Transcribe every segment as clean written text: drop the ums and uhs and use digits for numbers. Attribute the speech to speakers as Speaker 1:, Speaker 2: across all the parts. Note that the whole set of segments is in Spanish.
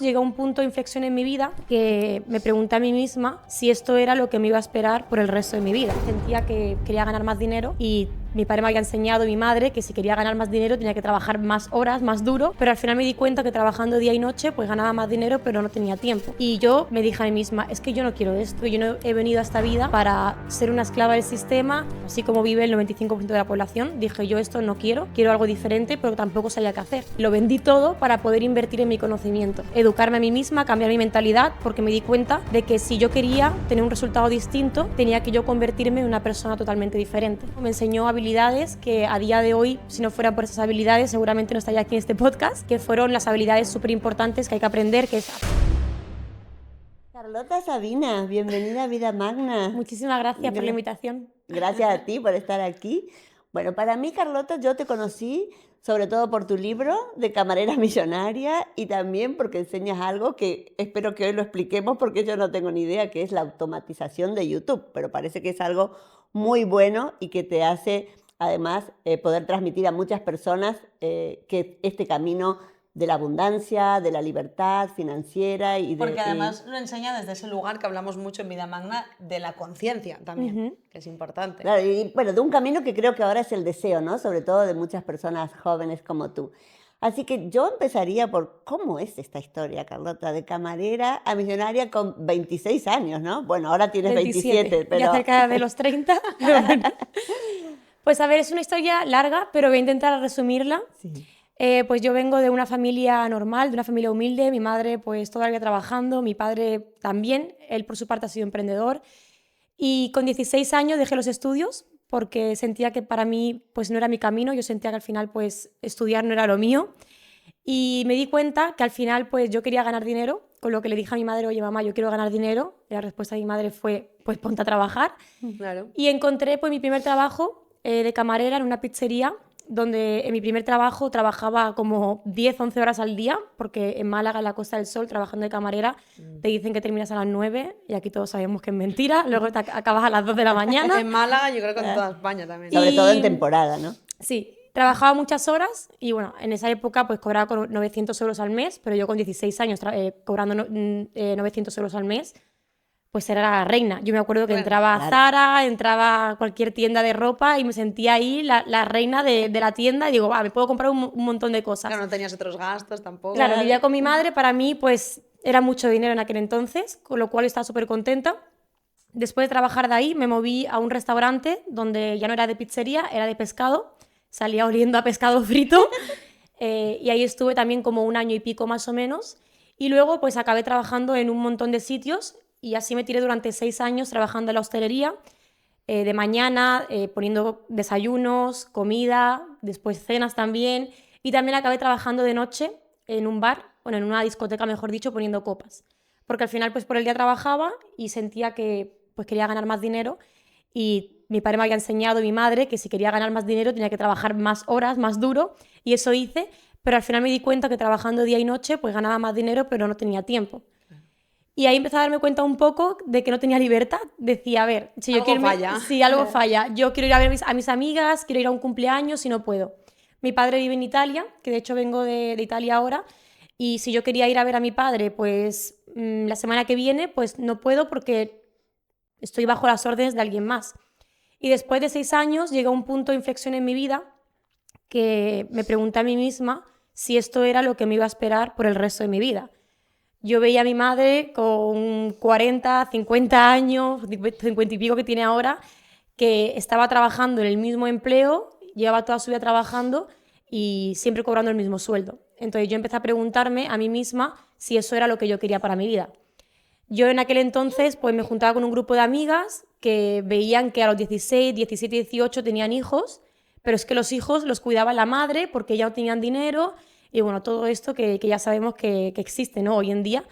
Speaker 1: Llegué a un punto de inflexión en mi vida que me pregunté a mí misma si esto era lo que me iba a esperar por el resto de mi vida. Sentía que quería ganar más dinero y mi padre me había enseñado, mi madre, que si quería ganar más dinero tenía que trabajar más horas, más duro, pero al final me di cuenta que trabajando día y noche pues ganaba más dinero pero no tenía tiempo. Y yo me dije a mí misma, es que yo no quiero esto, yo no he venido a esta vida para ser una esclava del sistema, así como vive el 95% de la población. Dije, yo esto no quiero algo diferente, pero tampoco sabía qué hacer. Lo vendí todo para poder invertir en mi conocimiento, educarme a mí misma, cambiar mi mentalidad, porque me di cuenta de que si yo quería tener un resultado distinto, tenía que yo convertirme en una persona totalmente diferente. Me enseñó habilidades que a día de hoy, si no fueran por esas habilidades, seguramente no estaría aquí en este podcast, que fueron las habilidades súper importantes que hay que aprender, que es...
Speaker 2: Carlota Sabina, bienvenida a Vida Magna.
Speaker 1: Muchísimas gracias por la invitación.
Speaker 2: Gracias a ti por estar aquí. Bueno, para mí, Carlota, yo te conocí sobre todo por tu libro de Camarera Millonaria y también porque enseñas algo que espero que hoy lo expliquemos porque yo no tengo ni idea, que es la automatización de YouTube, pero parece que es algo muy bueno y que te hace además poder transmitir a muchas personas que este camino de la abundancia, de la libertad financiera y de...
Speaker 3: Porque además lo enseña desde ese lugar que hablamos mucho en Vida Magna, de la conciencia también, que es importante.
Speaker 2: Claro, y bueno, de un camino que creo que ahora es el deseo, ¿no? Sobre todo de muchas personas jóvenes como tú. Así que yo empezaría por cómo es esta historia, Carlota, de camarera a millonaria con 26 años, ¿no? Bueno, ahora tienes 27, pero...
Speaker 1: Ya cerca de los 30. Pero bueno. Pues a ver, es una historia larga, pero voy a intentar resumirla.
Speaker 2: Sí.
Speaker 1: Pues yo vengo de una familia normal, de una familia humilde. Mi madre pues todavía trabajando, mi padre también. Él por su parte ha sido emprendedor. Y con 16 años dejé los estudios porque sentía que para mí pues no era mi camino. Yo sentía que al final pues estudiar no era lo mío. Y me di cuenta que al final pues yo quería ganar dinero, con lo que le dije a mi madre, oye mamá, yo quiero ganar dinero. Y la respuesta de mi madre fue, pues ponte a trabajar.
Speaker 3: Claro.
Speaker 1: Y encontré pues mi primer trabajo de camarera en una pizzería, donde en mi primer trabajo trabajaba como 10, 11 horas al día, porque en Málaga, en la Costa del Sol, trabajando de camarera, te dicen que terminas a las 9 y aquí todos sabemos que es mentira, luego te acabas a las 2 de la mañana.
Speaker 3: En Málaga, yo creo que en toda España también.
Speaker 2: Sobre todo en temporada, ¿no?
Speaker 1: Sí, trabajaba muchas horas y bueno, en esa época pues cobraba con 900 euros al mes, pero yo con 16 años cobrando 900 euros al mes, pues era la reina. Yo me acuerdo que entraba a Zara, entraba a cualquier tienda de ropa y me sentía ahí la reina de la tienda y digo, va, me puedo comprar un montón de cosas.
Speaker 3: Claro, no tenías otros gastos tampoco.
Speaker 1: Claro, vivía con mi madre, para mí pues era mucho dinero en aquel entonces, con lo cual estaba súper contenta. Después de trabajar de ahí me moví a un restaurante donde ya no era de pizzería, era de pescado. Salía oliendo a pescado frito y ahí estuve también como un año y pico más o menos. Y luego pues acabé trabajando en un montón de sitios y así me tiré durante 6 años trabajando en la hostelería, de mañana, poniendo desayunos, comida, después cenas también. Y también acabé trabajando de noche en un bar, bueno, en una discoteca mejor dicho, poniendo copas. Porque al final pues por el día trabajaba y sentía que pues quería ganar más dinero y mi padre me había enseñado, mi madre, que si quería ganar más dinero tenía que trabajar más horas, más duro, y eso hice, pero al final me di cuenta que trabajando día y noche pues ganaba más dinero pero no tenía tiempo. Y ahí empecé a darme cuenta un poco de que no tenía libertad. Decía, a ver, si yo
Speaker 3: algo
Speaker 1: quiero
Speaker 3: falla.
Speaker 1: Si algo falla, yo quiero ir a ver a mis amigas, quiero ir a un cumpleaños y no puedo. Mi padre vive en Italia, que de hecho vengo de Italia ahora, y si yo quería ir a ver a mi padre, pues la semana que viene, pues no puedo porque estoy bajo las órdenes de alguien más. Y después de 6 años llegué a un punto de inflexión en mi vida que me pregunté a mí misma si esto era lo que me iba a esperar por el resto de mi vida. Yo veía a mi madre con 40, 50 años, 50 y pico que tiene ahora, que estaba trabajando en el mismo empleo, llevaba toda su vida trabajando y siempre cobrando el mismo sueldo. Entonces yo empecé a preguntarme a mí misma si eso era lo que yo quería para mi vida. Yo en aquel entonces pues me juntaba con un grupo de amigas que veían que a los 16, 17, 18 tenían hijos, pero es que los hijos los cuidaba la madre porque ya no tenían dinero y bueno, todo esto que ya sabemos que existe, ¿no? Hoy en día.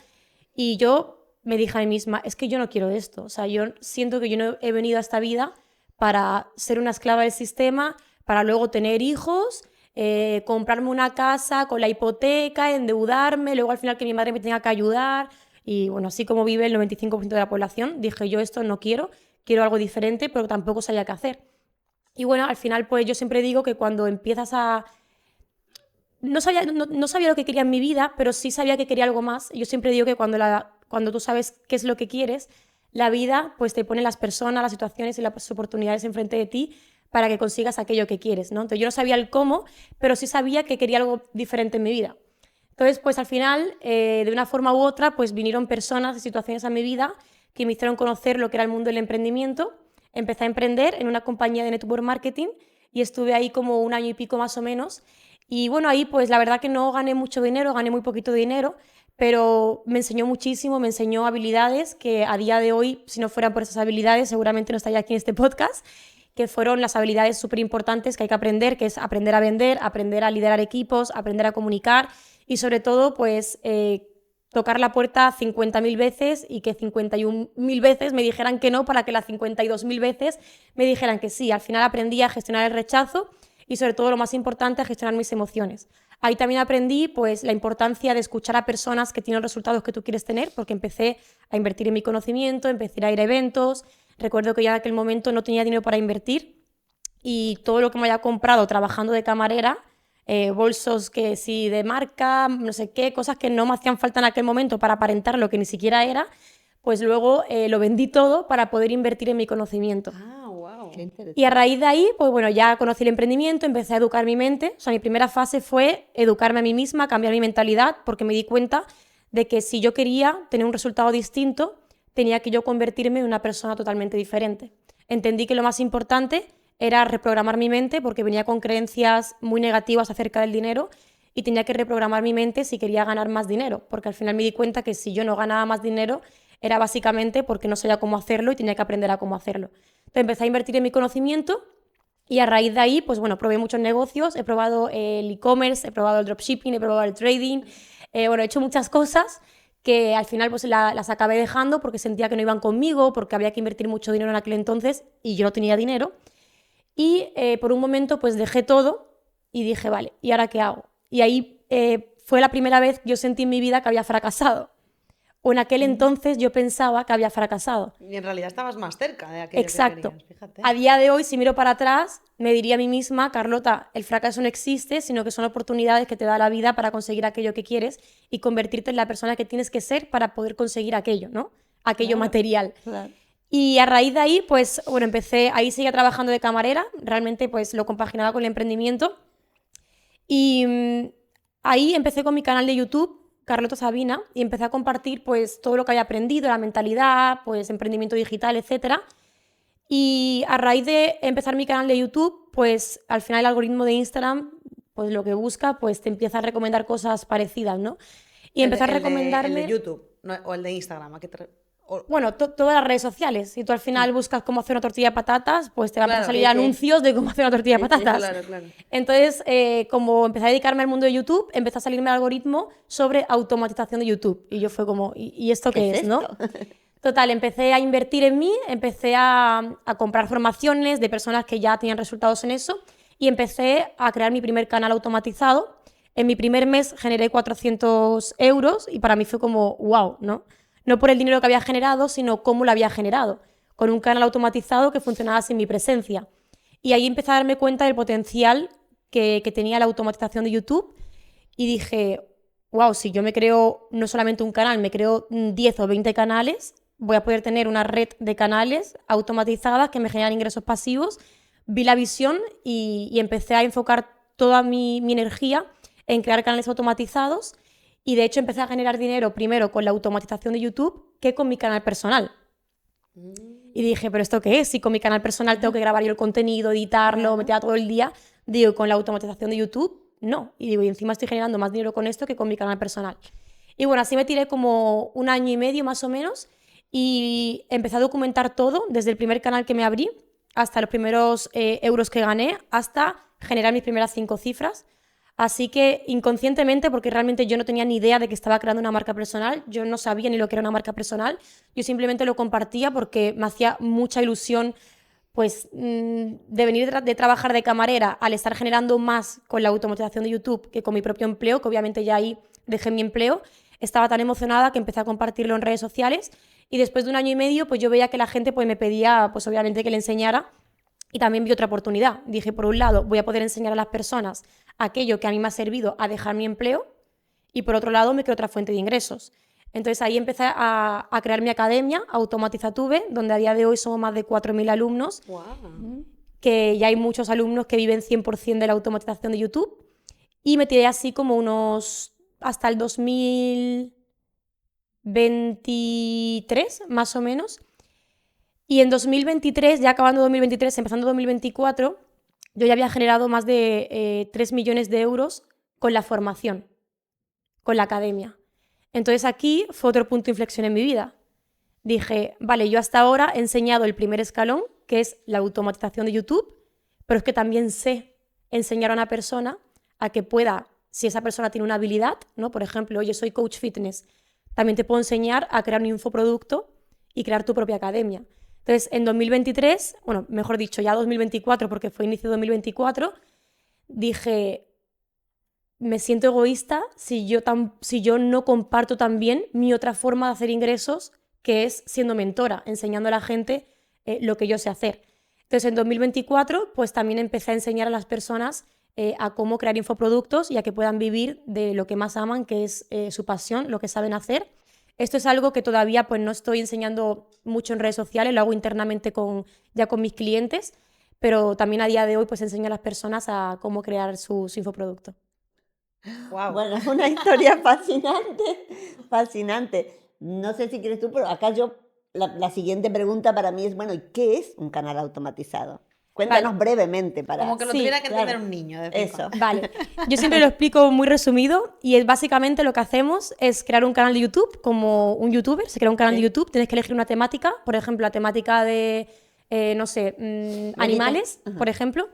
Speaker 1: Y yo me dije a mí misma, es que yo no quiero esto. O sea, yo siento que yo no he venido a esta vida para ser una esclava del sistema, para luego tener hijos, comprarme una casa con la hipoteca, endeudarme, luego al final que mi madre me tenga que ayudar. Y bueno, así como vive el 95% de la población, dije yo esto no quiero algo diferente, pero tampoco sabía qué hacer. Y bueno, al final pues yo siempre digo que cuando empiezas a no sabía lo que quería en mi vida, pero sí sabía que quería algo más. Yo siempre digo que cuando tú sabes qué es lo que quieres, la vida pues te pone las personas, las situaciones y las oportunidades enfrente de ti para que consigas aquello que quieres, ¿no? Entonces yo no sabía el cómo, pero sí sabía que quería algo diferente en mi vida. Entonces, pues al final, de una forma u otra, pues vinieron personas y situaciones a mi vida que me hicieron conocer lo que era el mundo del emprendimiento. Empecé a emprender en una compañía de network marketing y estuve ahí como 1 año y pico más o menos. Y bueno, ahí pues la verdad que no gané mucho dinero, gané muy poquito dinero, pero me enseñó muchísimo, me enseñó habilidades que a día de hoy, si no fueran por esas habilidades, seguramente no estaría aquí en este podcast, que fueron las habilidades súper importantes que hay que aprender, que es aprender a vender, aprender a liderar equipos, aprender a comunicar y sobre todo, pues, tocar la puerta 50.000 veces y que 51.000 veces me dijeran que no para que las 52.000 veces me dijeran que sí. Al final aprendí a gestionar el rechazo y sobre todo lo más importante, a gestionar mis emociones. Ahí también aprendí pues, la importancia de escuchar a personas que tienen los resultados que tú quieres tener, porque empecé a invertir en mi conocimiento, empecé a ir a eventos. Recuerdo que ya en aquel momento no tenía dinero para invertir y todo lo que me había comprado trabajando de camarera, bolsos que sí de marca, no sé qué, cosas que no me hacían falta en aquel momento para aparentar lo que ni siquiera era, pues luego lo vendí todo para poder invertir en mi conocimiento.
Speaker 3: Ah, wow.
Speaker 2: Qué interesante.
Speaker 1: Y a raíz de ahí, pues bueno, ya conocí el emprendimiento, empecé a educar mi mente. O sea, mi primera fase fue educarme a mí misma, cambiar mi mentalidad, porque me di cuenta de que si yo quería tener un resultado distinto, tenía que yo convertirme en una persona totalmente diferente. Entendí que lo más importante era reprogramar mi mente, porque venía con creencias muy negativas acerca del dinero y tenía que reprogramar mi mente si quería ganar más dinero, porque al final me di cuenta que si yo no ganaba más dinero era básicamente porque no sabía cómo hacerlo y tenía que aprender a cómo hacerlo. Entonces empecé a invertir en mi conocimiento y a raíz de ahí, pues bueno, probé muchos negocios, he probado el e-commerce, he probado el dropshipping, he probado el trading, bueno, he hecho muchas cosas que al final pues las acabé dejando porque sentía que no iban conmigo, porque había que invertir mucho dinero en aquel entonces y yo no tenía dinero. Y por un momento pues dejé todo y dije, vale, ¿y ahora qué hago? Y ahí fue la primera vez que yo sentí en mi vida que había fracasado. O en aquel entonces yo pensaba que había fracasado.
Speaker 3: Y en realidad estabas más cerca de aquello
Speaker 1: Exacto.
Speaker 3: que querías, fíjate.
Speaker 1: A día de hoy, si miro para atrás, me diría a mí misma, Carlota, el fracaso no existe, sino que son oportunidades que te da la vida para conseguir aquello que quieres y convertirte en la persona que tienes que ser para poder conseguir aquello, ¿no? Aquello
Speaker 2: Claro,
Speaker 1: material.
Speaker 2: claro.
Speaker 1: Y a raíz de ahí, pues, bueno, ahí seguía trabajando de camarera, realmente pues lo compaginaba con el emprendimiento. Y ahí empecé con mi canal de YouTube, Carlota Sabina, y empecé a compartir pues todo lo que había aprendido, la mentalidad, pues emprendimiento digital, etcétera. Y a raíz de empezar mi canal de YouTube, pues al final el algoritmo de Instagram, pues lo que busca, pues te empieza a recomendar cosas parecidas, ¿no? Y empezó a recomendarme...
Speaker 3: El de YouTube, no, o el de Instagram, ¿a qué
Speaker 1: Bueno, todas las redes sociales. Si tú al final buscas cómo hacer una tortilla de patatas, pues te van a
Speaker 3: Claro,
Speaker 1: salir
Speaker 2: sí, sí.
Speaker 1: anuncios de cómo hacer una tortilla de patatas.
Speaker 3: Claro, claro.
Speaker 1: Entonces, como empecé a dedicarme al mundo de YouTube, empezó a salirme el algoritmo sobre automatización de YouTube. Y yo fue como, ¿y esto qué es, no? Total, empecé a invertir en mí, empecé a comprar formaciones de personas que ya tenían resultados en eso y empecé a crear mi primer canal automatizado. En mi primer mes generé 400 euros y para mí fue como, wow, ¿no? No por el dinero que había generado, sino cómo lo había generado, con un canal automatizado que funcionaba sin mi presencia. Y ahí empecé a darme cuenta del potencial que tenía la automatización de YouTube y dije, wow, si yo me creo no solamente un canal, me creo 10 o 20 canales, voy a poder tener una red de canales automatizadas que me generan ingresos pasivos. Vi la visión y empecé a enfocar toda mi energía en crear canales automatizados y de hecho empecé a generar dinero primero con la automatización de YouTube que con mi canal personal. Y dije, ¿pero esto qué es? Si con mi canal personal tengo que grabar yo el contenido, editarlo, me queda todo el día, digo, con la automatización de YouTube, no. Y digo, y encima estoy generando más dinero con esto que con mi canal personal. Y bueno, así me tiré como 1 año y medio más o menos y empecé a documentar todo, desde el primer canal que me abrí hasta los primeros euros que gané, hasta generar mis primeras 5 cifras. Así que inconscientemente, porque realmente yo no tenía ni idea de que estaba creando una marca personal, yo no sabía ni lo que era una marca personal, yo simplemente lo compartía porque me hacía mucha ilusión pues de venir de trabajar de camarera al estar generando más con la automatización de YouTube que con mi propio empleo, que obviamente ya ahí dejé mi empleo, estaba tan emocionada que empecé a compartirlo en redes sociales y después de 1 año y medio pues yo veía que la gente pues me pedía pues obviamente que le enseñara Y también vi otra oportunidad. Dije, por un lado, voy a poder enseñar a las personas aquello que a mí me ha servido a dejar mi empleo y por otro lado me creo otra fuente de ingresos. Entonces ahí empecé a crear mi academia, Automatizatube, donde a día de hoy somos más de 4.000 alumnos,
Speaker 3: Wow.
Speaker 1: que ya hay muchos alumnos que viven 100% de la automatización de YouTube. Y me tiré así como unos hasta el 2023, más o menos. Y en 2023, ya acabando 2023, empezando 2024, yo ya había generado más de 3 millones de euros con la formación, con la academia. Entonces aquí fue otro punto de inflexión en mi vida. Dije, vale, yo hasta ahora he enseñado el primer escalón, que es la automatización de YouTube, pero es que también sé enseñar a una persona a que pueda, si esa persona tiene una habilidad, ¿no? Por ejemplo, oye, soy coach fitness, también te puedo enseñar a crear un infoproducto y crear tu propia academia. Entonces, en 2023, bueno, mejor dicho, ya 2024, porque fue inicio de 2024, dije, me siento egoísta si yo no comparto también mi otra forma de hacer ingresos, que es siendo mentora, enseñando a la gente lo que yo sé hacer. Entonces, en 2024, pues también empecé a enseñar a las personas a cómo crear infoproductos y a que puedan vivir de lo que más aman, que es su pasión, lo que saben hacer. Esto es algo que todavía pues, no estoy enseñando mucho en redes sociales, lo hago internamente ya con mis clientes, pero también a día de hoy pues enseño a las personas a cómo crear su infoproducto.
Speaker 3: Wow.
Speaker 2: Bueno, es una historia fascinante, fascinante. No sé si quieres tú, pero acá la siguiente pregunta para mí es, bueno, ¿y qué es un canal automatizado? Cuéntanos
Speaker 1: Vale.
Speaker 2: brevemente para...
Speaker 3: Como que lo
Speaker 1: Sí,
Speaker 3: tuviera que entender
Speaker 2: claro.
Speaker 3: un niño. De vez en
Speaker 2: Eso.
Speaker 3: cuando.
Speaker 1: Vale, yo siempre lo explico muy resumido y es básicamente lo que hacemos es crear un canal de YouTube como un youtuber, se crea un canal de
Speaker 2: Sí.
Speaker 1: YouTube, tienes que elegir una temática, por ejemplo, la temática de, no sé, animales,
Speaker 2: Ajá.
Speaker 1: por ejemplo.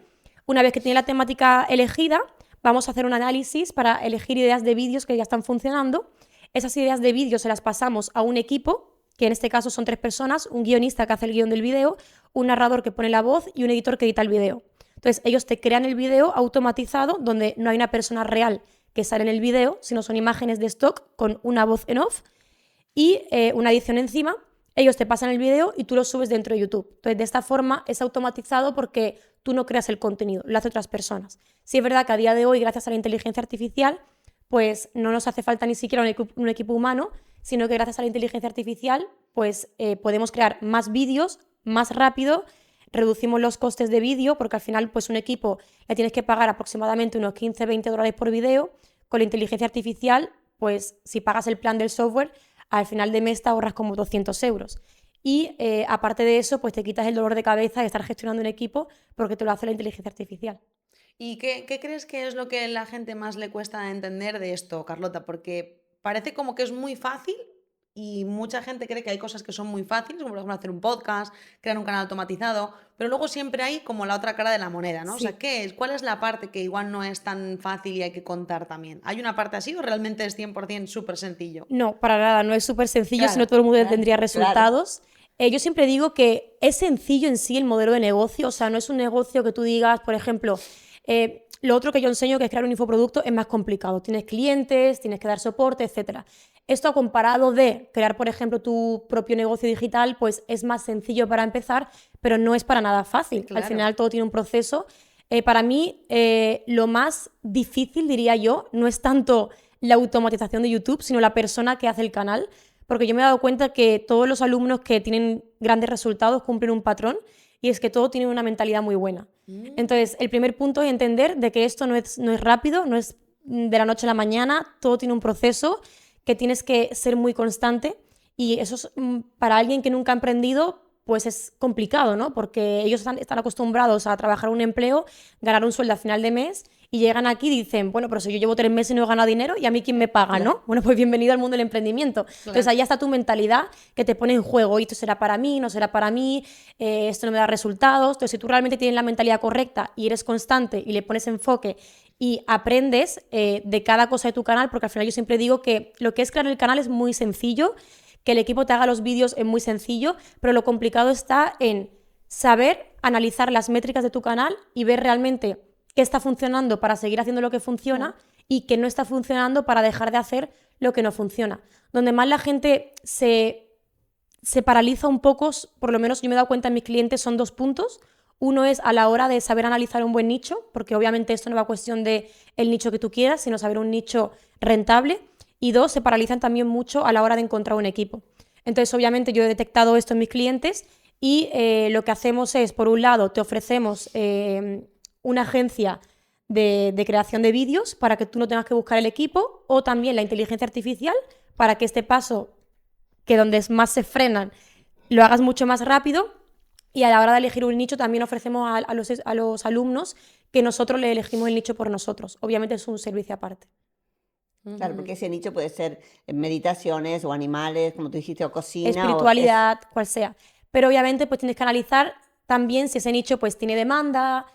Speaker 1: Una vez que tiene la temática elegida, vamos a hacer un análisis para elegir ideas de vídeos que ya están funcionando. Esas ideas de vídeos se las pasamos a un equipo, que en este caso son 3 personas, un guionista que hace el guión del vídeo, un narrador que pone la voz y un editor que edita el vídeo. Entonces, ellos te crean el vídeo automatizado donde no hay una persona real que sale en el vídeo, sino son imágenes de stock con una voz en off y una edición encima. Ellos te pasan el vídeo y tú lo subes dentro de YouTube. Entonces, de esta forma es automatizado porque tú no creas el contenido, lo hacen otras personas. Sí es verdad que a día de hoy, gracias a la inteligencia artificial, pues no nos hace falta ni siquiera un equipo humano, sino que gracias a la inteligencia artificial, pues podemos crear más vídeos más rápido, reducimos los costes de vídeo, porque al final pues un equipo le tienes que pagar aproximadamente unos 15-20 dólares por vídeo. Con la inteligencia artificial, pues si pagas el plan del software, al final de mes te ahorras como 200 euros. Y aparte de eso, pues te quitas el dolor de cabeza de estar gestionando un equipo porque te lo hace la inteligencia artificial.
Speaker 3: ¿Y qué crees que es lo que a la gente más le cuesta entender de esto, Carlota? Porque parece como que es muy fácil y mucha gente cree que hay cosas que son muy fáciles, como por ejemplo hacer un podcast, crear un canal automatizado, pero luego siempre hay como la otra cara de la moneda, ¿no? O
Speaker 1: Sí.
Speaker 3: sea, ¿cuál es la parte que igual no es tan fácil y hay que contar también? ¿Hay una parte así o realmente es 100% súper sencillo?
Speaker 1: No, para nada, no es súper sencillo,
Speaker 3: Claro,
Speaker 1: si no todo el mundo
Speaker 2: claro,
Speaker 1: tendría
Speaker 2: claro.
Speaker 1: resultados. Yo siempre digo que es sencillo en sí el modelo de negocio, o sea, no es un negocio que tú digas, por ejemplo, lo otro que yo enseño, que es crear un infoproducto, es más complicado. Tienes clientes, tienes que dar soporte, etc. Esto comparado de crear, por ejemplo, tu propio negocio digital, pues es más sencillo para empezar, pero no es para nada fácil.
Speaker 3: Claro.
Speaker 1: Al final todo tiene un proceso. Para mí, lo más difícil, diría yo, no es tanto la automatización de YouTube, sino la persona que hace el canal, porque yo me he dado cuenta que todos los alumnos que tienen grandes resultados cumplen un patrón y es que todo tiene una mentalidad muy buena. Entonces, el primer punto es entender de que esto no es rápido, no es de la noche a la mañana, todo tiene un proceso, que tienes que ser muy constante y eso es, para alguien que nunca ha emprendido, pues es complicado, ¿no? Porque ellos están acostumbrados a trabajar un empleo, ganar un sueldo a final de mes y llegan aquí y dicen, bueno, pero si yo llevo 3 meses y no he ganado dinero, ¿y a mí quién me paga, no? Bueno, pues bienvenido al mundo del emprendimiento. Entonces ahí está tu mentalidad que te pone en juego, y esto será para mí, no será para mí, esto no me da resultados. Entonces si tú realmente tienes la mentalidad correcta y eres constante y le pones enfoque y aprendes de cada cosa de tu canal, porque al final yo siempre digo que lo que es crear el canal es muy sencillo, que el equipo te haga los vídeos es muy sencillo, pero lo complicado está en saber analizar las métricas de tu canal y ver realmente qué está funcionando para seguir haciendo lo que funciona y qué no está funcionando para dejar de hacer lo que no funciona. Donde más la gente se paraliza un poco, por lo menos yo me he dado cuenta en mis clientes, son 2 puntos. Uno es a la hora de saber analizar un buen nicho, porque obviamente esto no va a cuestión de el nicho que tú quieras, sino saber un nicho rentable. Y dos, se paralizan también mucho a la hora de encontrar un equipo. Entonces, obviamente, yo he detectado esto en mis clientes y lo que hacemos es, por un lado, te ofrecemos una agencia de creación de vídeos para que tú no tengas que buscar el equipo, o también la inteligencia artificial para que este paso, que donde más se frenan, lo hagas mucho más rápido. Y a la hora de elegir un nicho también ofrecemos a los alumnos que nosotros le elegimos el nicho por nosotros. Obviamente es un servicio aparte.
Speaker 2: Claro, porque ese nicho puede ser meditaciones o animales, como tú dijiste, o cocina.
Speaker 1: Espiritualidad, cual sea. Pero obviamente pues tienes que analizar también si ese nicho pues tiene demanda,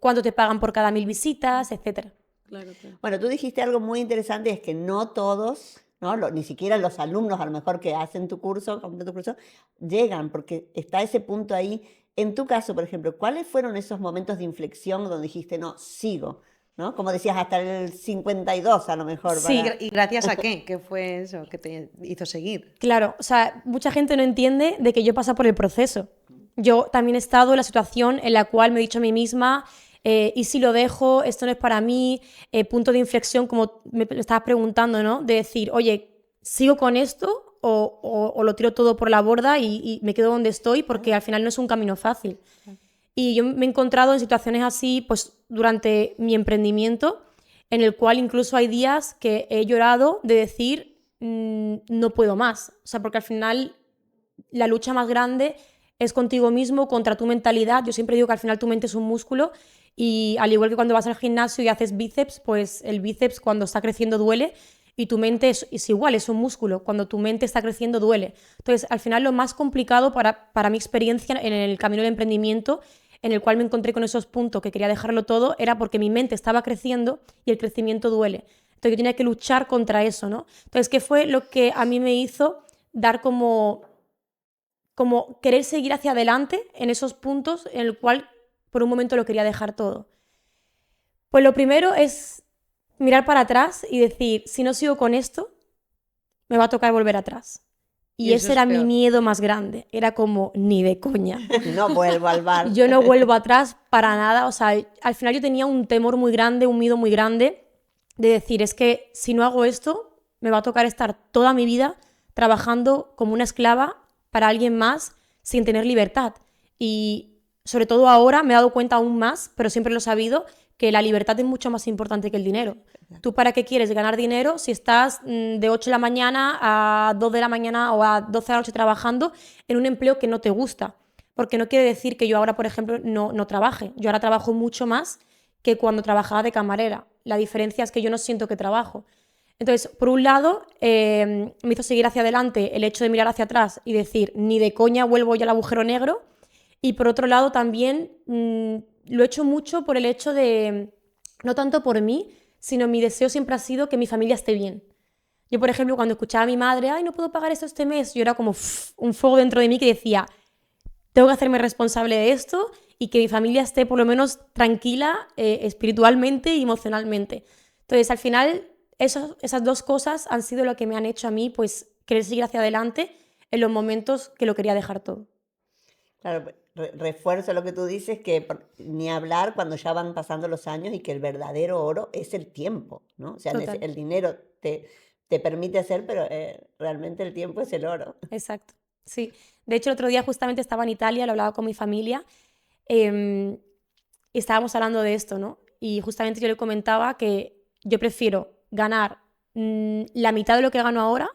Speaker 1: cuánto te pagan por cada 1000 visitas, etcétera.
Speaker 3: Claro, claro.
Speaker 2: Bueno, tú dijiste algo muy interesante, es que no todos, ¿no? Ni siquiera los alumnos a lo mejor que hacen tu curso, completan tu curso, llegan, porque está ese punto ahí. En tu caso, por ejemplo, ¿cuáles fueron esos momentos de inflexión donde dijiste, no, sigo? ¿No? Como decías, hasta el 52 a lo mejor.
Speaker 1: Sí.
Speaker 3: ¿Y gracias a qué? ¿Qué fue eso que te hizo seguir?
Speaker 1: Claro, o sea, mucha gente no entiende de que yo he pasado por el proceso. Yo también he estado en la situación en la cual me he dicho a mí misma, ¿y si lo dejo? Esto no es para mí. Punto de inflexión, como me estabas preguntando, ¿no? De decir, oye, ¿sigo con esto o lo tiro todo por la borda y me quedo donde estoy? Porque al final no es un camino fácil. Y yo me he encontrado en situaciones así, pues, durante mi emprendimiento, en el cual incluso hay días que he llorado de decir, no puedo más. O sea, porque al final la lucha más grande es contigo mismo, contra tu mentalidad. Yo siempre digo que al final tu mente es un músculo y al igual que cuando vas al gimnasio y haces bíceps, pues el bíceps cuando está creciendo duele y tu mente es igual, es un músculo. Cuando tu mente está creciendo duele. Entonces, al final lo más complicado para mi experiencia en el camino del emprendimiento, en el cual me encontré con esos puntos que quería dejarlo todo, era porque mi mente estaba creciendo y el crecimiento duele. Entonces yo tenía que luchar contra eso, ¿no? Entonces, ¿qué fue lo que a mí me hizo dar como querer seguir hacia adelante en esos puntos en el cual por un momento lo quería dejar todo? Pues lo primero es mirar para atrás y decir, si no sigo con esto, me va a tocar volver atrás. Y ese era mi miedo más grande. Era como, ni de coña.
Speaker 2: No vuelvo al bar.
Speaker 1: Yo no vuelvo atrás para nada. O sea, al final yo tenía un temor muy grande, un miedo muy grande de decir, es que si no hago esto, me va a tocar estar toda mi vida trabajando como una esclava para alguien más sin tener libertad. Y sobre todo ahora me he dado cuenta aún más, pero siempre lo he sabido, que la libertad es mucho más importante que el dinero. ¿Tú para qué quieres ganar dinero si estás de 8 de la mañana a 2 de la mañana o a 12 de la noche trabajando en un empleo que no te gusta? Porque no quiere decir que yo ahora, por ejemplo, no trabaje. Yo ahora trabajo mucho más que cuando trabajaba de camarera. La diferencia es que yo no siento que trabajo. Entonces, por un lado, me hizo seguir hacia adelante el hecho de mirar hacia atrás y decir, ni de coña vuelvo ya al agujero negro. Y por otro lado, también lo he hecho mucho por el hecho de, no tanto por mí, sino mi deseo siempre ha sido que mi familia esté bien. Yo, por ejemplo, cuando escuchaba a mi madre, ay, no puedo pagar esto este mes, yo era como un fuego dentro de mí que decía, tengo que hacerme responsable de esto y que mi familia esté por lo menos tranquila espiritualmente y emocionalmente. Entonces, al final, esas dos cosas han sido lo que me han hecho a mí pues querer seguir hacia adelante en los momentos que lo quería dejar todo.
Speaker 2: Claro, refuerzo lo que tú dices, que ni hablar cuando ya van pasando los años y que el verdadero oro es el tiempo, ¿no? O sea,
Speaker 1: Total.
Speaker 2: el dinero te permite hacer, pero realmente el tiempo es el oro.
Speaker 1: Exacto, sí. De hecho, el otro día justamente estaba en Italia, lo hablaba con mi familia y estábamos hablando de esto, ¿no? Y justamente yo le comentaba que yo prefiero ganar la mitad de lo que gano ahora,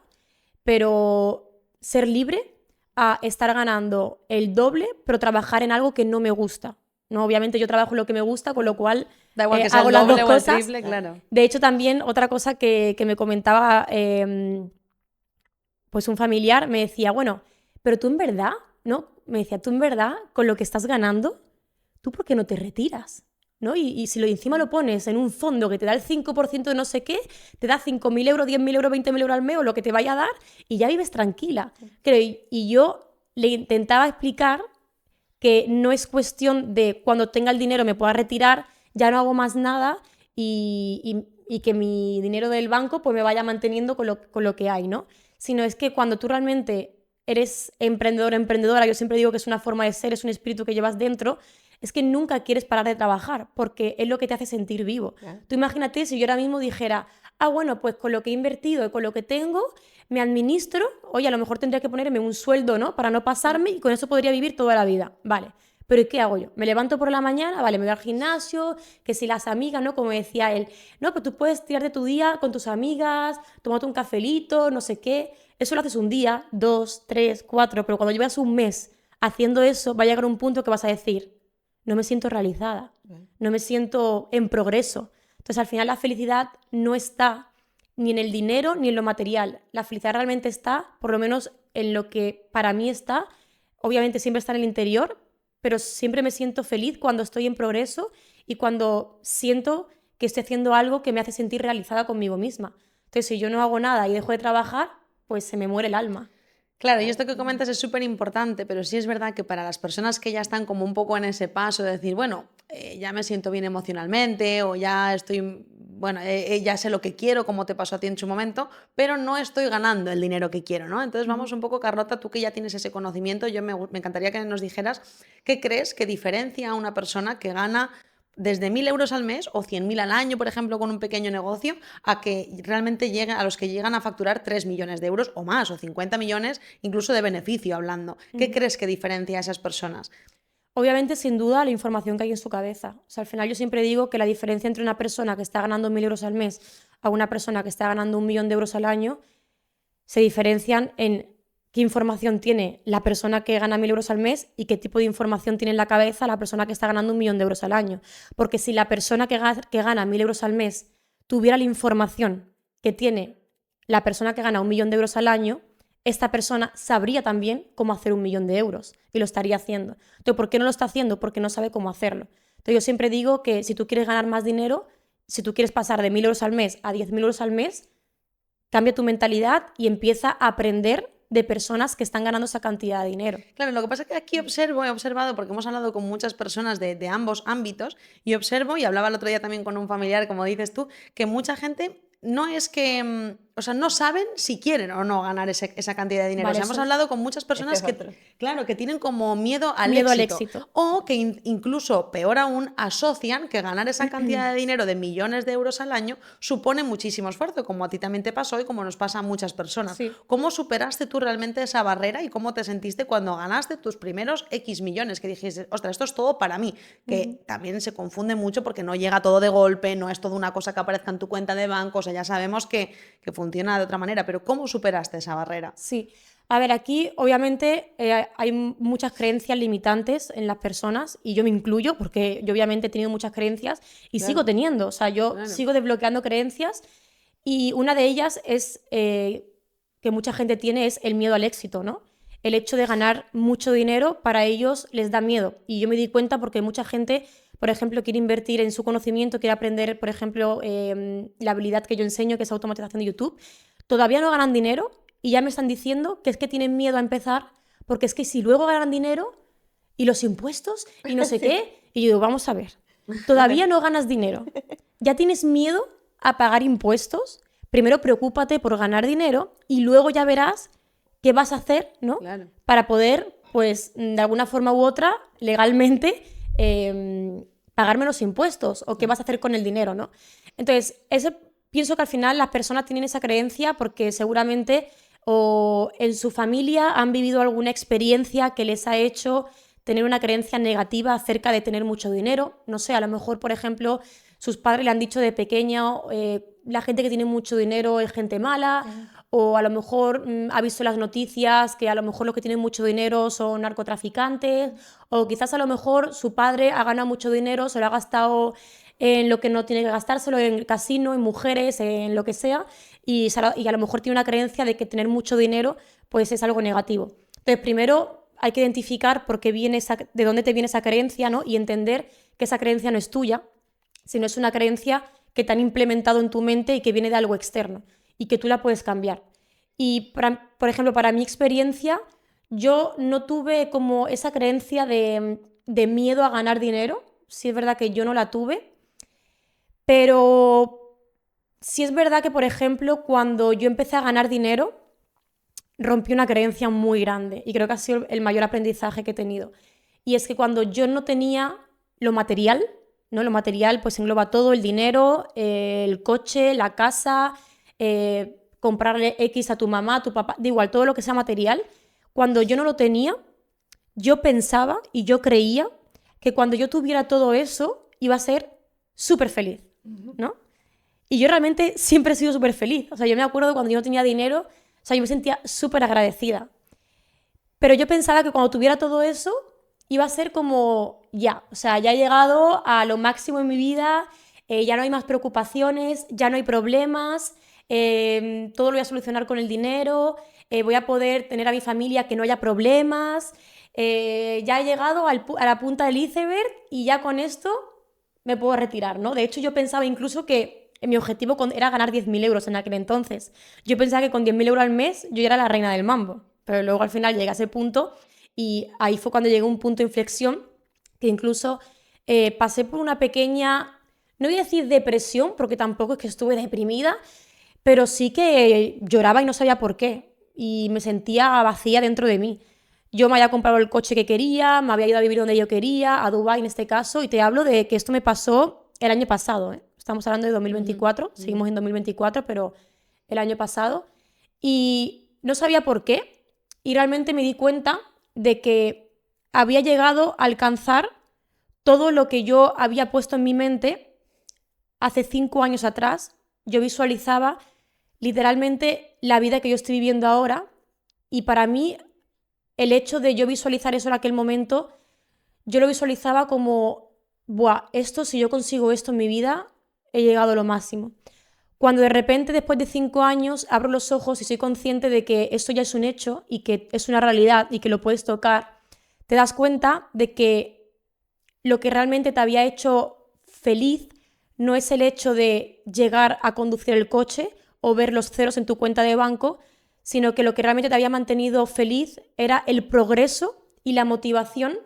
Speaker 1: pero ser libre a estar ganando el doble, pero trabajar en algo que no me gusta, ¿no? Obviamente yo trabajo en lo que me gusta, con lo cual
Speaker 3: Da igual que sea
Speaker 1: hago
Speaker 3: el
Speaker 1: las dos
Speaker 3: doble o el
Speaker 1: cosas.
Speaker 3: triple, claro.
Speaker 1: De hecho, también otra cosa que me comentaba pues un familiar, me decía, bueno, pero tú en verdad, ¿no? Me decía, tú en verdad, con lo que estás ganando, ¿tú por qué no te retiras? ¿No? Y si encima lo pones en un fondo que te da el 5% de no sé qué, te da 5.000 euros, 10.000 euros, 20.000 euros al mes o lo que te vaya a dar y ya vives tranquila. Y yo le intentaba explicar que no es cuestión de cuando tenga el dinero me pueda retirar, ya no hago más nada y que mi dinero del banco pues me vaya manteniendo con lo que hay, ¿no? Sino es que cuando tú realmente eres emprendedor, emprendedora, yo siempre digo que es una forma de ser, es un espíritu que llevas dentro, es que nunca quieres parar de trabajar, porque es lo que te hace sentir vivo.
Speaker 2: Claro.
Speaker 1: Tú imagínate si yo ahora mismo dijera, bueno, pues con lo que he invertido y con lo que tengo, me administro, oye, a lo mejor tendría que ponerme un sueldo, ¿no? Para no pasarme y con eso podría vivir toda la vida, vale. Pero ¿y qué hago yo? Me levanto por la mañana, vale, me voy al gimnasio, que si las amigas, ¿no? Como decía él, no, pues tú puedes tirarte tu día con tus amigas, tomarte un cafelito, no sé qué. Eso lo haces un día, 2, 3, 4, pero cuando llevas un mes haciendo eso, va a llegar un punto que vas a decir, no me siento realizada, no me siento en progreso. Entonces, al final la felicidad no está ni en el dinero ni en lo material. La felicidad realmente está, por lo menos en lo que para mí está, obviamente siempre está en el interior, pero siempre me siento feliz cuando estoy en progreso y cuando siento que estoy haciendo algo que me hace sentir realizada conmigo misma. Entonces, si yo no hago nada y dejo de trabajar, pues se me muere el alma.
Speaker 3: Claro, y esto que comentas es súper importante, pero sí es verdad que para las personas que ya están como un poco en ese paso de decir, bueno, ya me siento bien emocionalmente o ya estoy, bueno, ya sé lo que quiero, como te pasó a ti en su momento, pero no estoy ganando el dinero que quiero, ¿no? Entonces vamos un poco, Carlota, tú que ya tienes ese conocimiento, me encantaría que nos dijeras qué crees que diferencia a una persona que gana desde 1.000 euros al mes o 100.000 al año, por ejemplo, con un pequeño negocio, a que realmente lleguen a los que llegan a facturar 3 millones de euros o más, o 50 millones, incluso de beneficio hablando. ¿Qué crees que diferencia a esas personas?
Speaker 1: Obviamente, sin duda, la información que hay en su cabeza. O sea, al final yo siempre digo que la diferencia entre una persona que está ganando 1.000 euros al mes a una persona que está ganando 1.000.000 de euros al año se diferencian en qué información tiene la persona que gana 1.000 euros al mes y qué tipo de información tiene en la cabeza la persona que está ganando 1.000.000 de euros al año. Porque si la persona que gana 1.000 euros al mes tuviera la información que tiene la persona que gana 1.000.000 de euros al año, esta persona sabría también cómo hacer 1.000.000 de euros y lo estaría haciendo. Entonces, ¿por qué no lo está haciendo? Porque no sabe cómo hacerlo. Entonces, yo siempre digo que si tú quieres ganar más dinero, si tú quieres pasar de 1.000 euros al mes a 10.000 euros al mes, cambia tu mentalidad y empieza a aprender de personas que están ganando esa cantidad de dinero.
Speaker 3: Claro, lo que pasa es que aquí he observado, porque hemos hablado con muchas personas de ambos ámbitos, y observo, y hablaba el otro día también con un familiar, como dices tú, que mucha gente no es que, o sea, no saben si quieren o no ganar esa cantidad de dinero.
Speaker 1: Vale,
Speaker 3: o sea, hemos
Speaker 1: eso-
Speaker 3: hablado con muchas personas
Speaker 2: Este es
Speaker 3: que,
Speaker 2: otro.
Speaker 3: claro, que tienen como miedo al
Speaker 1: Miedo al
Speaker 3: éxito.
Speaker 1: éxito.
Speaker 3: O que incluso, peor aún, asocian que ganar esa cantidad de dinero de millones de euros al año supone muchísimo esfuerzo, como a ti también te pasó y como nos pasa a muchas personas.
Speaker 1: Sí.
Speaker 3: ¿Cómo superaste tú realmente esa barrera y cómo te sentiste cuando ganaste tus primeros X millones? Que dijiste, ostras, esto es todo para mí. Que también se confunde mucho porque no llega todo de golpe, no es toda una cosa que aparezca en tu cuenta de banco, o sea, ya sabemos que funciona de otra manera, pero ¿cómo superaste esa barrera?
Speaker 1: Sí. A ver, aquí obviamente hay muchas creencias limitantes en las personas y yo me incluyo porque yo obviamente he tenido muchas creencias y
Speaker 2: Claro.
Speaker 1: sigo teniendo. O sea, yo
Speaker 2: Claro.
Speaker 1: sigo desbloqueando creencias y una de ellas es que mucha gente tiene es el miedo al éxito, ¿no? El hecho de ganar mucho dinero para ellos les da miedo y yo me di cuenta porque mucha gente, por ejemplo, quiere invertir en su conocimiento, quiere aprender, por ejemplo, la habilidad que yo enseño, que es automatización de YouTube. Todavía no ganan dinero y ya me están diciendo que es que tienen miedo a empezar porque es que si luego ganan dinero y los impuestos y no sé qué, y yo digo, vamos a ver, todavía no ganas dinero, ya tienes miedo a pagar impuestos, primero preocúpate por ganar dinero y luego ya verás qué vas a hacer, ¿no?
Speaker 2: Claro.
Speaker 1: Para poder, pues, de alguna forma u otra, legalmente, pagar menos impuestos o qué vas a hacer con el dinero, ¿no? Entonces, pienso que al final las personas tienen esa creencia porque seguramente o en su familia han vivido alguna experiencia que les ha hecho tener una creencia negativa acerca de tener mucho dinero. No sé, a lo mejor, por ejemplo, sus padres le han dicho de pequeña, la gente que tiene mucho dinero es gente mala, o a lo mejor ha visto las noticias que a lo mejor los que tienen mucho dinero son narcotraficantes, o quizás a lo mejor su padre ha ganado mucho dinero, se lo ha gastado en lo que no tiene que gastárselo, en el casino, en mujeres, en lo que sea, y a lo mejor tiene una creencia de que tener mucho dinero pues es algo negativo. Entonces, primero hay que identificar por qué viene de dónde te viene esa creencia, ¿no? Y entender que esa creencia no es tuya, sino es una creencia que te han implementado en tu mente y que viene de algo externo y que tú la puedes cambiar. Y, por ejemplo, para mi experiencia, yo no tuve como esa creencia de miedo a ganar dinero. Sí es verdad que yo no la tuve, pero sí es verdad que, por ejemplo, cuando yo empecé a ganar dinero, rompí una creencia muy grande y creo que ha sido el mayor aprendizaje que he tenido. Y es que cuando yo no tenía lo material, ¿no? Lo material pues engloba todo, el dinero, el coche, la casa, comprarle X a tu mamá, a tu papá, da igual, todo lo que sea material. Cuando yo no lo tenía, yo pensaba y yo creía que cuando yo tuviera todo eso iba a ser súper feliz, ¿no? Y yo realmente siempre he sido súper feliz. O sea, yo me acuerdo de cuando yo no tenía dinero, o sea, yo me sentía súper agradecida. Pero yo pensaba que cuando tuviera todo eso iba a ser como ya, o sea, ya he llegado a lo máximo en mi vida, ya no hay más preocupaciones, ya no hay problemas, todo lo voy a solucionar con el dinero, voy a poder tener a mi familia que no haya problemas, ya he llegado a la punta del iceberg y ya con esto me puedo retirar, ¿no? De hecho, yo pensaba incluso que mi objetivo era ganar 10.000 euros en aquel entonces. Yo pensaba que con 10.000 euros al mes yo ya era la reina del mambo, pero luego al final llegué a ese punto y ahí fue cuando llegó un punto de inflexión que incluso pasé por una pequeña, no voy a decir depresión, porque tampoco es que estuve deprimida, pero sí que lloraba y no sabía por qué y me sentía vacía dentro de mí. Yo me había comprado el coche que quería, me había ido a vivir donde yo quería, a Dubái en este caso, y te hablo de que esto me pasó el año pasado, ¿eh? Estamos hablando de 2024, seguimos en 2024, pero el año pasado. Y no sabía por qué, y realmente me di cuenta de que había llegado a alcanzar todo lo que yo había puesto en mi mente hace 5 años atrás. Yo visualizaba literalmente la vida que yo estoy viviendo ahora, y para mí el hecho de yo visualizar eso en aquel momento, yo lo visualizaba como, buah, esto, si yo consigo esto en mi vida, he llegado a lo máximo. Cuando de repente, después de 5 años, abro los ojos y soy consciente de que esto ya es un hecho y que es una realidad y que lo puedes tocar, te das cuenta de que lo que realmente te había hecho feliz no es el hecho de llegar a conducir el coche o ver los ceros en tu cuenta de banco, sino que lo que realmente te había mantenido feliz era el progreso y la motivación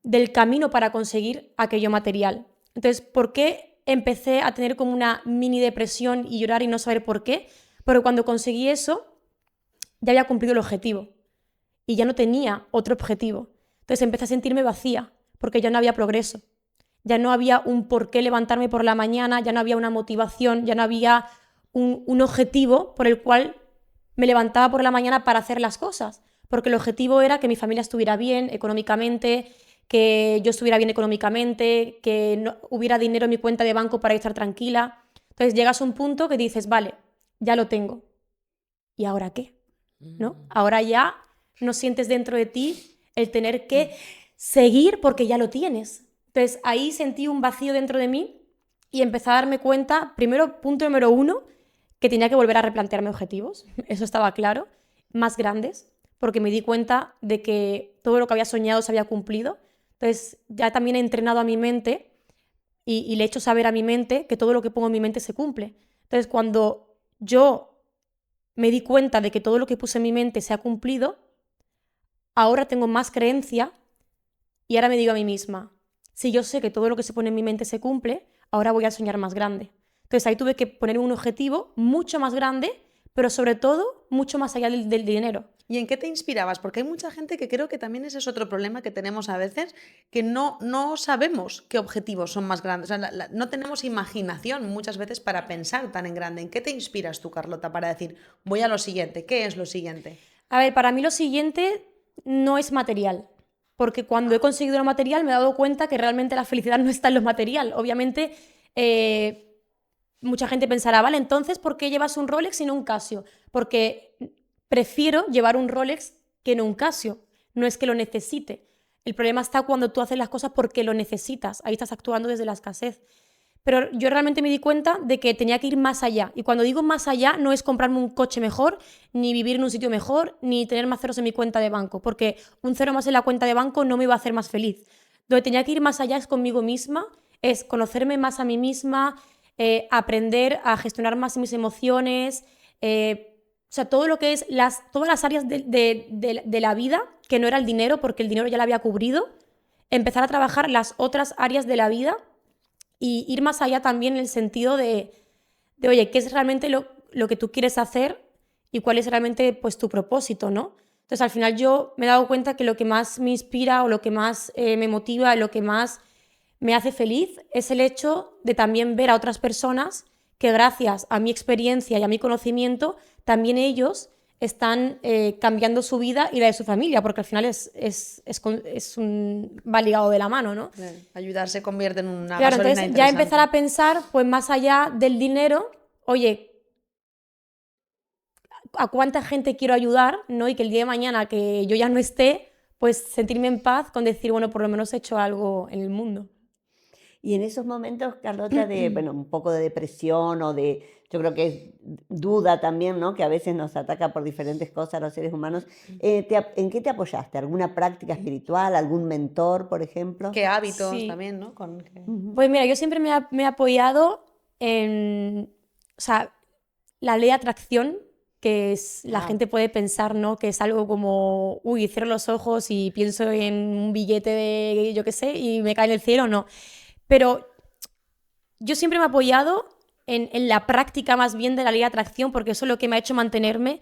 Speaker 1: del camino para conseguir aquello material. Entonces, ¿por qué empecé a tener como una mini depresión y llorar y no saber por qué? Porque cuando conseguí eso, ya había cumplido el objetivo y ya no tenía otro objetivo. Entonces empecé a sentirme vacía porque ya no había progreso, ya no había un por qué levantarme por la mañana, ya no había una motivación, ya no había un objetivo por el cual me levantaba por la mañana para hacer las cosas, porque el objetivo era que mi familia estuviera bien económicamente, que yo estuviera bien económicamente, que no, hubiera dinero en mi cuenta de banco para estar tranquila. Entonces llegas a un punto que dices, vale, ya lo tengo. ¿Y ahora qué? ¿No? Ahora ya no sientes dentro de ti el tener que seguir porque ya lo tienes. Entonces ahí sentí un vacío dentro de mí y empecé a darme cuenta, primero, punto número 1, que tenía que volver a replantearme objetivos, eso estaba claro, más grandes, porque me di cuenta de que todo lo que había soñado se había cumplido. Entonces ya también he entrenado a mi mente y le he hecho saber a mi mente que todo lo que pongo en mi mente se cumple. Entonces cuando yo me di cuenta de que todo lo que puse en mi mente se ha cumplido, ahora tengo más creencia y ahora me digo a mí misma, si yo sé que todo lo que se pone en mi mente se cumple, ahora voy a soñar más grande. Entonces ahí tuve que poner un objetivo mucho más grande, pero sobre todo mucho más allá del dinero.
Speaker 3: ¿Y en qué te inspirabas? Porque hay mucha gente que creo que también ese es otro problema que tenemos a veces, que no sabemos qué objetivos son más grandes. O sea, no tenemos imaginación muchas veces para pensar tan en grande. ¿En qué te inspiras tú, Carlota, para decir, voy a lo siguiente? ¿Qué es lo siguiente?
Speaker 1: A ver, para mí lo siguiente no es material, porque cuando he conseguido lo material me he dado cuenta que realmente la felicidad no está en lo material. Obviamente, mucha gente pensará, vale, entonces, ¿por qué llevas un Rolex y no un Casio? Porque prefiero llevar un Rolex que no un Casio. No es que lo necesite. El problema está cuando tú haces las cosas porque lo necesitas. Ahí estás actuando desde la escasez. Pero yo realmente me di cuenta de que tenía que ir más allá. Y cuando digo más allá, no es comprarme un coche mejor, ni vivir en un sitio mejor, ni tener más ceros en mi cuenta de banco. Porque un cero más en la cuenta de banco no me iba a hacer más feliz. Donde tenía que ir más allá es conmigo misma, es conocerme más a mí misma, aprender a gestionar más mis emociones, o sea, todo lo que es todas las áreas de la vida, que no era el dinero, porque el dinero ya la había cubrido, empezar a trabajar las otras áreas de la vida y ir más allá también en el sentido de oye, ¿qué es realmente lo que tú quieres hacer y cuál es realmente pues tu propósito, ¿no? Entonces al final yo me he dado cuenta que lo que más me inspira o lo que más me motiva, lo que más me hace feliz es el hecho de también ver a otras personas que gracias a mi experiencia y a mi conocimiento también ellos están cambiando su vida y la de su familia, porque al final va ligado de la mano, ¿no?
Speaker 3: Ayudar se convierte en una
Speaker 1: Claro,
Speaker 3: gasolina
Speaker 1: entonces ya
Speaker 3: interesante.
Speaker 1: empezar a pensar, pues más allá del dinero, oye, a cuánta gente quiero ayudar, ¿no? Y que el día de mañana que yo ya no esté, pues sentirme en paz con decir, bueno, por lo menos he hecho algo en el mundo.
Speaker 2: Y en esos momentos, Carlota, de, bueno, un poco de depresión o de, yo creo que es duda también, ¿no? Que a veces nos ataca por diferentes cosas los seres humanos. ¿En qué te apoyaste? ¿Alguna práctica espiritual? ¿Algún mentor, por ejemplo?
Speaker 3: ¿Qué hábitos
Speaker 1: Sí.
Speaker 3: también, ¿no?
Speaker 1: Pues mira, yo siempre me he apoyado en, o sea, la ley de atracción, que es, la gente puede pensar, ¿no? Que es algo como, uy, cierro los ojos y pienso en un billete de, yo qué sé, y me cae en el cielo, no. Pero yo siempre me he apoyado en la práctica más bien de la ley de atracción, porque eso es lo que me ha hecho mantenerme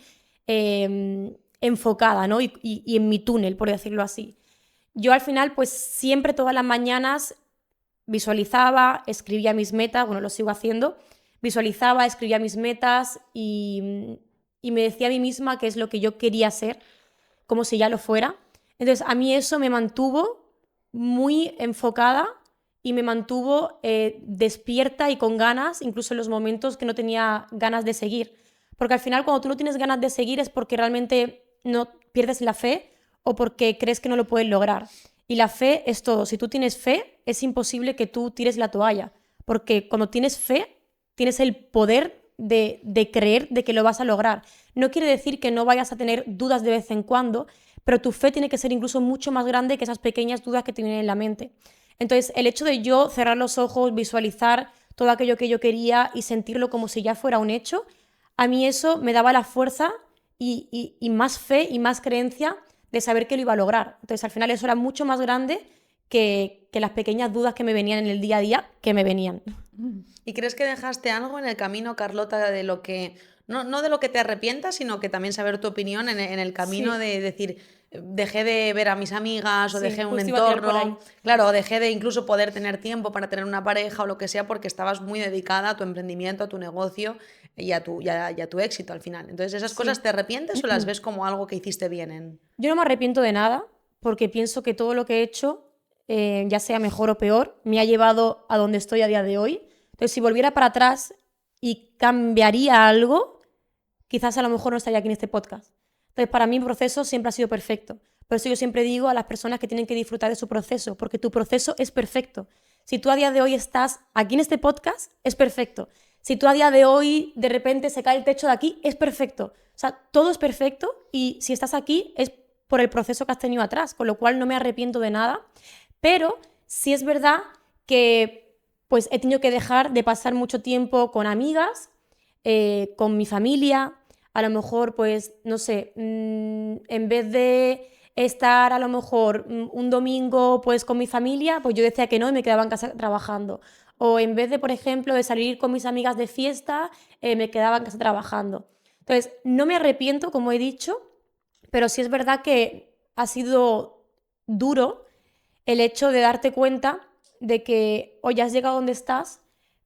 Speaker 1: enfocada, ¿no? Y en mi túnel, por decirlo así. Yo al final, pues siempre todas las mañanas visualizaba, escribía mis metas, bueno, lo sigo haciendo, visualizaba, escribía mis metas y me decía a mí misma qué es lo que yo quería ser, como si ya lo fuera. Entonces, a mí eso me mantuvo muy enfocada y me mantuvo despierta y con ganas, incluso en los momentos que no tenía ganas de seguir. Porque al final, cuando tú no tienes ganas de seguir es porque realmente no pierdes la fe o porque crees que no lo puedes lograr. Y la fe es todo. Si tú tienes fe, es imposible que tú tires la toalla. Porque cuando tienes fe, tienes el poder de creer de que lo vas a lograr. No quiere decir que no vayas a tener dudas de vez en cuando, pero tu fe tiene que ser incluso mucho más grande que esas pequeñas dudas que te vienen en la mente. Entonces, el hecho de yo cerrar los ojos, visualizar todo aquello que yo quería y sentirlo como si ya fuera un hecho, a mí eso me daba la fuerza y más fe y más creencia de saber que lo iba a lograr. Entonces, al final eso era mucho más grande que las pequeñas dudas que me venían en el día a día, que me venían.
Speaker 3: ¿Y crees que dejaste algo en el camino, Carlota, de lo que, no de lo que te arrepientas, sino que también saber tu opinión en el camino
Speaker 1: Sí.
Speaker 3: de decir, dejé de ver a mis amigas o
Speaker 1: Sí,
Speaker 3: dejé un
Speaker 1: justo iba a tirar por ahí.
Speaker 3: entorno, claro, o dejé de incluso poder tener tiempo para tener una pareja o lo que sea porque estabas muy dedicada a tu emprendimiento, a tu negocio y a tu éxito al final? Entonces, ¿esas
Speaker 1: Sí.
Speaker 3: cosas te arrepientes o las ves como algo que hiciste bien en...?
Speaker 1: Yo no me arrepiento de nada porque pienso que todo lo que he hecho, ya sea mejor o peor, me ha llevado a donde estoy a día de hoy. Entonces, si volviera para atrás y cambiaría algo, quizás a lo mejor no estaría aquí en este podcast. Entonces, para mí mi proceso siempre ha sido perfecto. Por eso yo siempre digo a las personas que tienen que disfrutar de su proceso, porque tu proceso es perfecto. Si tú a día de hoy estás aquí en este podcast, es perfecto. Si tú a día de hoy de repente se cae el techo de aquí, es perfecto. O sea, todo es perfecto y si estás aquí es por el proceso que has tenido atrás, con lo cual no me arrepiento de nada. Pero sí es verdad que pues he tenido que dejar de pasar mucho tiempo con amigas, con mi familia, a lo mejor, pues, no sé, en vez de estar a lo mejor un domingo pues con mi familia, pues yo decía que no y me quedaba en casa trabajando. O en vez de, por ejemplo, de salir con mis amigas de fiesta, me quedaba en casa trabajando. Entonces, no me arrepiento, como he dicho, pero sí es verdad que ha sido duro el hecho de darte cuenta de que hoy has llegado donde estás,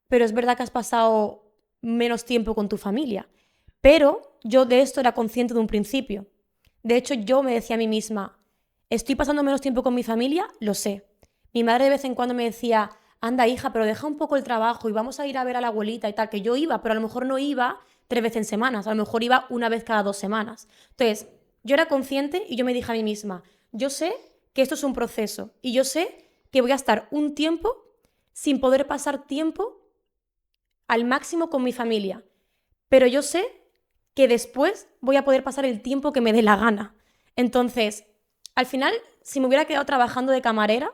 Speaker 1: pero es verdad que has pasado menos tiempo con tu familia. Pero yo de esto era consciente de un principio. De hecho, yo me decía a mí misma, ¿estoy pasando menos tiempo con mi familia? Lo sé. Mi madre de vez en cuando me decía, anda hija, pero deja un poco el trabajo y vamos a ir a ver a la abuelita y tal, que yo iba, pero a lo mejor no iba 3 veces en semanas, a lo mejor iba una vez cada 2 semanas. Entonces, yo era consciente y yo me dije a mí misma, yo sé que esto es un proceso y yo sé que voy a estar un tiempo sin poder pasar tiempo al máximo con mi familia, pero yo sé que después voy a poder pasar el tiempo que me dé la gana. Entonces, al final, si me hubiera quedado trabajando de camarera,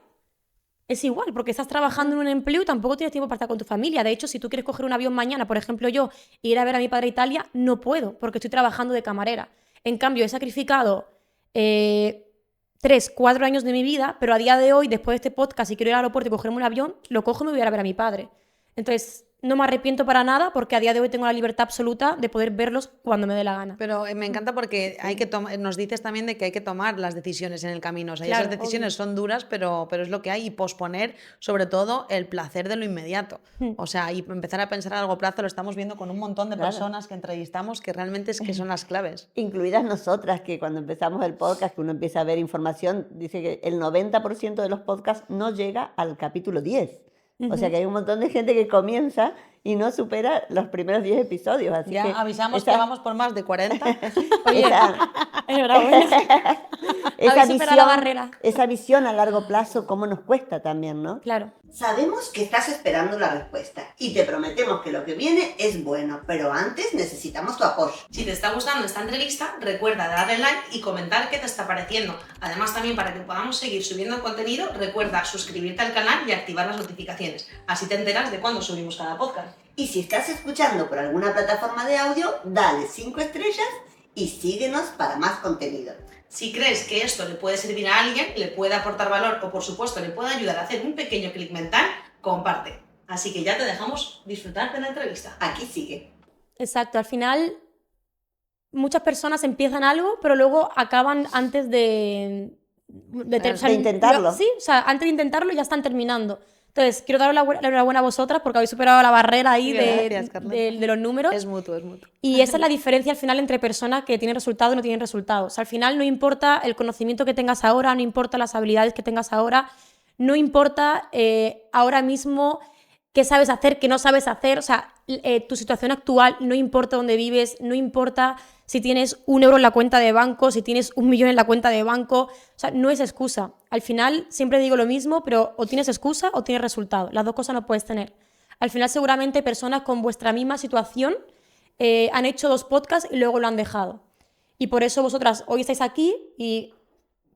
Speaker 1: es igual, porque estás trabajando en un empleo y tampoco tienes tiempo para estar con tu familia. De hecho, si tú quieres coger un avión mañana, por ejemplo yo, e ir a ver a mi padre a Italia, no puedo, porque estoy trabajando de camarera. En cambio, he sacrificado 3, 4 años de mi vida, pero a día de hoy, después de este podcast, si quiero ir al aeropuerto y cogerme un avión, lo cojo y me voy a ver a mi padre. Entonces, no me arrepiento para nada porque a día de hoy tengo la libertad absoluta de poder verlos cuando me dé la gana.
Speaker 3: Pero me encanta porque hay que nos dices también de que hay que tomar las decisiones en el camino. O sea, y
Speaker 1: Claro,
Speaker 3: esas decisiones
Speaker 1: obvio.
Speaker 3: son duras, pero es lo que hay. Y posponer, sobre todo, el placer de lo inmediato. O sea, y empezar a pensar a largo plazo, lo estamos viendo con un montón de
Speaker 2: Claro.
Speaker 3: personas que entrevistamos que realmente es que son las claves.
Speaker 2: Incluidas nosotras, que cuando empezamos el podcast, que uno empieza a ver información, dice que el 90% de los podcasts no llega al capítulo 10. O sea que hay un montón de gente que comienza y no supera los primeros 10 episodios. Así
Speaker 3: Ya
Speaker 2: que
Speaker 3: avisamos
Speaker 2: esa-
Speaker 3: que vamos por más de 40.
Speaker 1: Oye,
Speaker 2: esa,
Speaker 1: enhorabuena.
Speaker 2: esa
Speaker 1: Habéis superado la barrera.
Speaker 2: esa visión a largo plazo, cómo nos cuesta también, ¿no?
Speaker 1: Claro.
Speaker 2: Sabemos que estás esperando la respuesta y te prometemos que lo que viene es bueno, pero antes necesitamos tu apoyo.
Speaker 3: Si te está gustando esta entrevista, recuerda darle like y comentar qué te está pareciendo. Además, también para que podamos seguir subiendo contenido, recuerda suscribirte al canal y activar las notificaciones. Así te enteras de cuando subimos cada podcast.
Speaker 2: Y si estás escuchando por alguna plataforma de audio, dale 5 estrellas y síguenos para más contenido.
Speaker 3: Si crees que esto le puede servir a alguien, le puede aportar valor o, por supuesto, le puede ayudar a hacer un pequeño clic mental, comparte. Así que ya te dejamos disfrutar de la entrevista.
Speaker 2: Aquí sigue.
Speaker 1: Exacto, al final muchas personas empiezan algo, pero luego acaban antes de
Speaker 2: intentarlo.
Speaker 1: Sí, o sea, antes de intentarlo ya están terminando. Entonces, quiero daros la enhorabuena a vosotras porque habéis superado la barrera ahí
Speaker 3: Gracias, Carlota.
Speaker 1: de los números.
Speaker 3: Es mutuo, es mutuo.
Speaker 1: Y esa es la diferencia al final entre personas que tienen resultados y no tienen resultados. O sea, al final no importa el conocimiento que tengas ahora, no importa las habilidades que tengas ahora, no importa ahora mismo qué sabes hacer, qué no sabes hacer. O sea, tu situación actual, no importa dónde vives, no importa si tienes 1 euro en la cuenta de banco, si tienes 1 millón en la cuenta de banco. O sea, no es excusa. Al final siempre digo lo mismo, pero o tienes excusa o tienes resultado. Las dos cosas no puedes tener. Al final seguramente personas con vuestra misma situación han hecho 2 podcasts y luego lo han dejado. Y por eso vosotras hoy estáis aquí y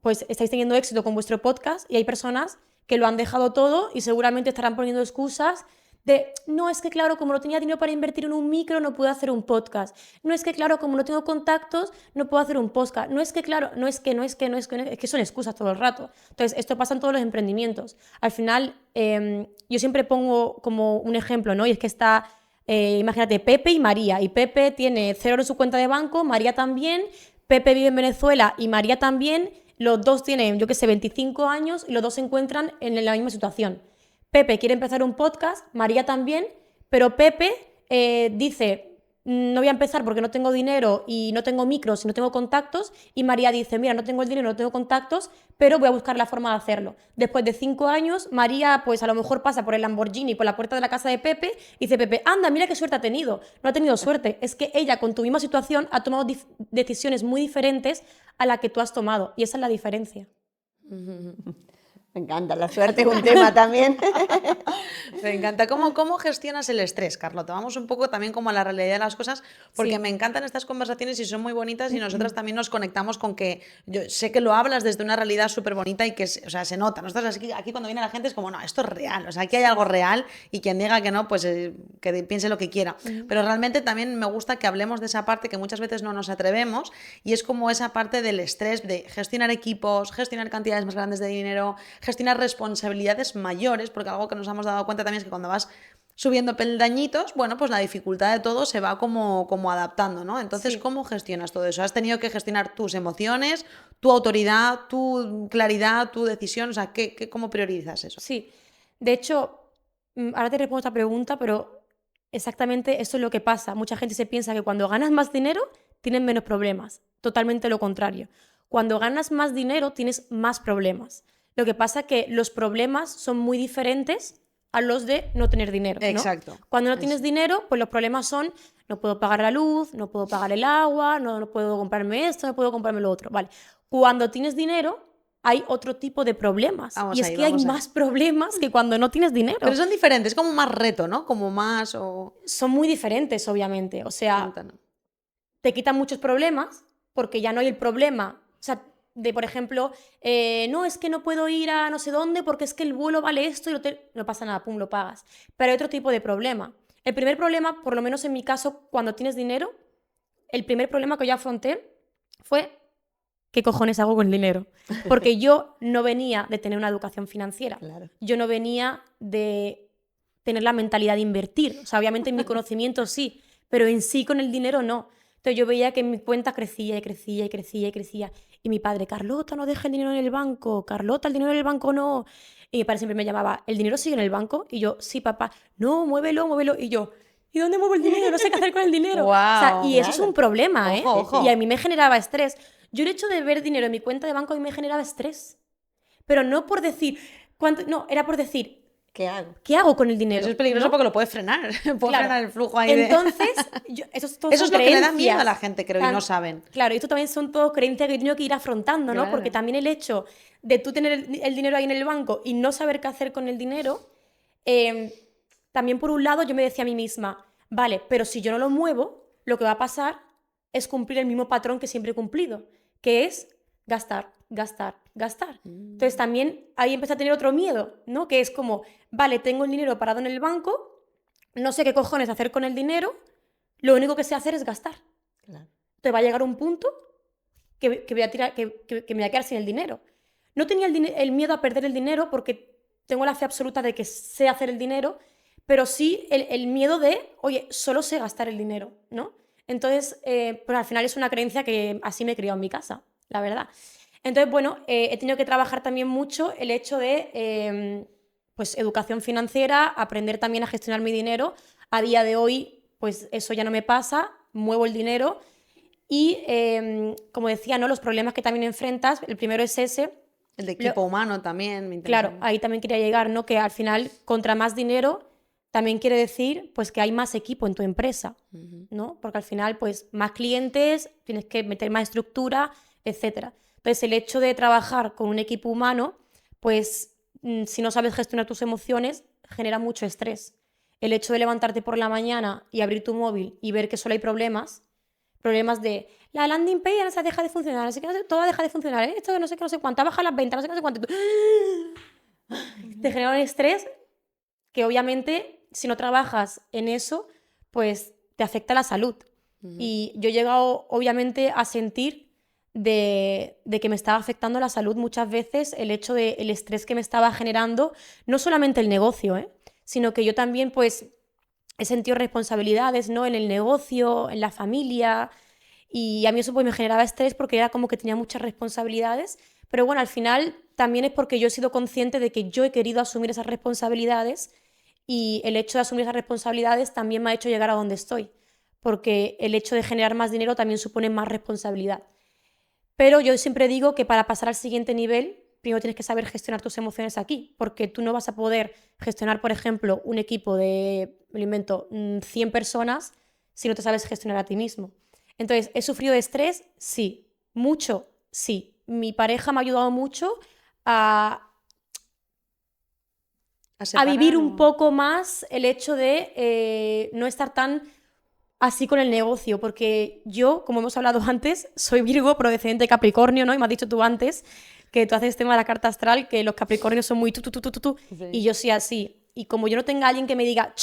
Speaker 1: pues estáis teniendo éxito con vuestro podcast y hay personas que lo han dejado todo y seguramente estarán poniendo excusas de, no, es que claro, como no tenía dinero para invertir en un micro, no puedo hacer un podcast. No es que claro, como no tengo contactos, no puedo hacer un podcast. No es que claro, es que son excusas todo el rato. Entonces, esto pasa en todos los emprendimientos. Al final, yo siempre pongo como un ejemplo, ¿no? Y es que está, imagínate, Pepe y María. Y Pepe tiene 0 euros en su cuenta de banco, María también. Pepe vive en Venezuela y María también. Los dos tienen, yo qué sé, 25 años y los dos se encuentran en la misma situación. Pepe quiere empezar un podcast, María también, pero Pepe dice, no voy a empezar porque no tengo dinero y no tengo micros y no tengo contactos, y María dice, mira, no tengo el dinero, no tengo contactos, pero voy a buscar la forma de hacerlo. Después de 5 años, María pues a lo mejor pasa por el Lamborghini, por la puerta de la casa de Pepe, y dice Pepe, anda, mira qué suerte ha tenido. No ha tenido suerte, es que ella con tu misma situación ha tomado decisiones muy diferentes a la que tú has tomado, y esa es la diferencia.
Speaker 2: Me encanta, la suerte es un tema también.
Speaker 3: Me encanta. ¿Cómo gestionas el estrés, Carlota? Vamos un poco también como a la realidad de las cosas, porque
Speaker 1: Sí.
Speaker 3: me encantan estas conversaciones y son muy bonitas y nosotras también nos conectamos con que yo sé que lo hablas desde una realidad súper bonita y que o sea, se nota. Nosotros aquí cuando viene la gente es como, no, esto es real, o sea, aquí hay algo real y quien diga que no, pues que piense lo que quiera. Pero realmente también me gusta que hablemos de esa parte que muchas veces no nos atrevemos y es como esa parte del estrés de gestionar equipos, gestionar cantidades más grandes de dinero, gestionar responsabilidades mayores, porque algo que nos hemos dado cuenta también es que cuando vas subiendo peldañitos, bueno, pues la dificultad de todo se va como adaptando, ¿no? Entonces,
Speaker 1: Sí.
Speaker 3: ¿cómo gestionas todo eso? ¿Has tenido que gestionar tus emociones, tu autoridad, tu claridad, tu decisión? O sea, ¿cómo priorizas eso?
Speaker 1: Sí, de hecho, ahora te respondo esta pregunta, pero exactamente eso es lo que pasa. Mucha gente se piensa que cuando ganas más dinero tienes menos problemas. Totalmente lo contrario. Cuando ganas más dinero tienes más problemas. Lo que pasa es que los problemas son muy diferentes a los de no tener dinero, ¿no?
Speaker 3: Exacto.
Speaker 1: Cuando no tienes dinero, pues los problemas son no puedo pagar la luz, no puedo pagar el agua, no puedo comprarme esto, no puedo comprarme lo otro. Vale. Cuando tienes dinero, hay otro tipo de problemas.
Speaker 3: Vamos
Speaker 1: y es
Speaker 3: ahí,
Speaker 1: que hay
Speaker 3: vamos ahí.
Speaker 1: más problemas que cuando no tienes dinero.
Speaker 3: Pero son diferentes, como más reto, ¿no? Como más
Speaker 1: Son muy diferentes, obviamente. O sea,
Speaker 3: Cuéntanos.
Speaker 1: te quitan muchos problemas porque ya no hay el problema. O sea, de, por ejemplo, no, es que no puedo ir a no sé dónde porque es que el vuelo vale esto y no pasa nada, pum, lo pagas. Pero hay otro tipo de problema. El primer problema, por lo menos en mi caso, cuando tienes dinero, el primer problema que yo afronté fue ¿qué cojones hago con el dinero? Porque yo no venía de tener una educación financiera.
Speaker 2: Claro.
Speaker 1: Yo no venía de tener la mentalidad de invertir. O sea, obviamente en mi conocimiento sí, pero en sí con el dinero no. Entonces yo veía que mi cuenta crecía y crecía y crecía y crecía. Y mi padre, Carlota, no dejes el dinero en el banco. Carlota, el dinero en el banco no. Y mi padre siempre me llamaba, ¿el dinero sigue en el banco? Y yo, sí, papá. No, muévelo, muévelo. Y yo, ¿y dónde muevo el dinero? No sé qué hacer con el dinero. O sea,
Speaker 3: Guau,
Speaker 1: y eso es un
Speaker 2: claro.
Speaker 1: problema, ¿eh?
Speaker 3: Ojo, ojo.
Speaker 1: Y a mí me generaba estrés. Yo el hecho de ver dinero en mi cuenta de banco a mí me generaba estrés. Pero no por decir, ¿cuánto? No, era por decir,
Speaker 2: ¿Qué hago?
Speaker 1: ¿qué hago con el dinero?
Speaker 3: Eso es peligroso
Speaker 1: ¿no?
Speaker 3: porque lo puedes frenar. Puedes
Speaker 1: Claro.
Speaker 3: frenar el flujo ahí de...
Speaker 1: Entonces, eso todo
Speaker 3: Eso
Speaker 1: son
Speaker 3: es lo que le da miedo
Speaker 1: creencias.
Speaker 3: a la gente, creo, y no saben.
Speaker 1: Claro, y esto también son todo creencias que he tenido que ir afrontando, ¿no?
Speaker 3: Claro.
Speaker 1: Porque también el hecho de tú tener el dinero ahí en el banco y no saber qué hacer con el dinero, también por un lado yo me decía a mí misma, vale, pero si yo no lo muevo, lo que va a pasar es cumplir el mismo patrón que siempre he cumplido, que es gastar, gastar, gastar. Entonces también ahí empecé a tener otro miedo, ¿no? Que es como, vale, tengo el dinero parado en el banco, no sé qué cojones hacer con el dinero, lo único que sé hacer es gastar.
Speaker 2: Claro.
Speaker 1: Entonces va a llegar un punto que voy a tirar, que me voy a quedar sin el dinero. No tenía el miedo a perder el dinero porque tengo la fe absoluta de que sé hacer el dinero, pero sí el miedo de, oye, solo sé gastar el dinero, ¿no? Entonces, pues al final es una creencia que así me he criado en mi casa, la verdad. Entonces, bueno, he tenido que trabajar también mucho el hecho de, pues, educación financiera, aprender también a gestionar mi dinero. A día de hoy, pues eso ya no me pasa, muevo el dinero y, como decía, ¿no? Los problemas que también enfrentas, el primero es ese.
Speaker 3: El de equipo humano también me interesa.
Speaker 1: Claro, ahí también quería llegar, ¿no? Que al final, contra más dinero, también quiere decir pues que hay más equipo en tu empresa, ¿no? Porque al final, pues, más clientes, tienes que meter más estructura, etcétera. Entonces, el hecho de trabajar con un equipo humano, pues, si no sabes gestionar tus emociones, genera mucho estrés. El hecho de levantarte por la mañana y abrir tu móvil y ver que solo hay problemas de la landing page ya no se deja de funcionar, no sé qué, no sé, todo deja de funcionar, ¿eh? Esto no sé qué, no sé cuánto, ha bajado las ventas, no sé qué, no sé cuánto. Te genera un estrés que obviamente si no trabajas en eso, pues te afecta la salud. Y yo he llegado obviamente a sentir de que me estaba afectando la salud muchas veces el hecho del estrés que me estaba generando, no solamente el negocio, sino que yo también pues he sentido responsabilidades, ¿no? En el negocio, en la familia, y a mí eso pues me generaba estrés porque era como que tenía muchas responsabilidades, pero bueno, al final también es porque yo he sido consciente de que yo he querido asumir esas responsabilidades y el hecho de asumir esas responsabilidades también me ha hecho llegar a donde estoy, porque el hecho de generar más dinero también supone más responsabilidad. Pero yo siempre digo que para pasar al siguiente nivel, primero tienes que saber gestionar tus emociones aquí, porque tú no vas a poder gestionar, por ejemplo, un equipo de, me lo invento, 100 personas si no te sabes gestionar a ti mismo. Entonces, ¿he sufrido de estrés? Sí. ¿Mucho? Sí. Mi pareja me ha ayudado mucho a vivir un poco más el hecho de no estar tan así con el negocio, porque yo, como hemos hablado antes, soy Virgo, pero descendente de Capricornio, ¿no? Y me has dicho tú antes que tú haces tema de la carta astral, que los Capricornios son muy tú,
Speaker 3: Sí.
Speaker 1: y yo soy así. Y como yo no tenga alguien que me diga,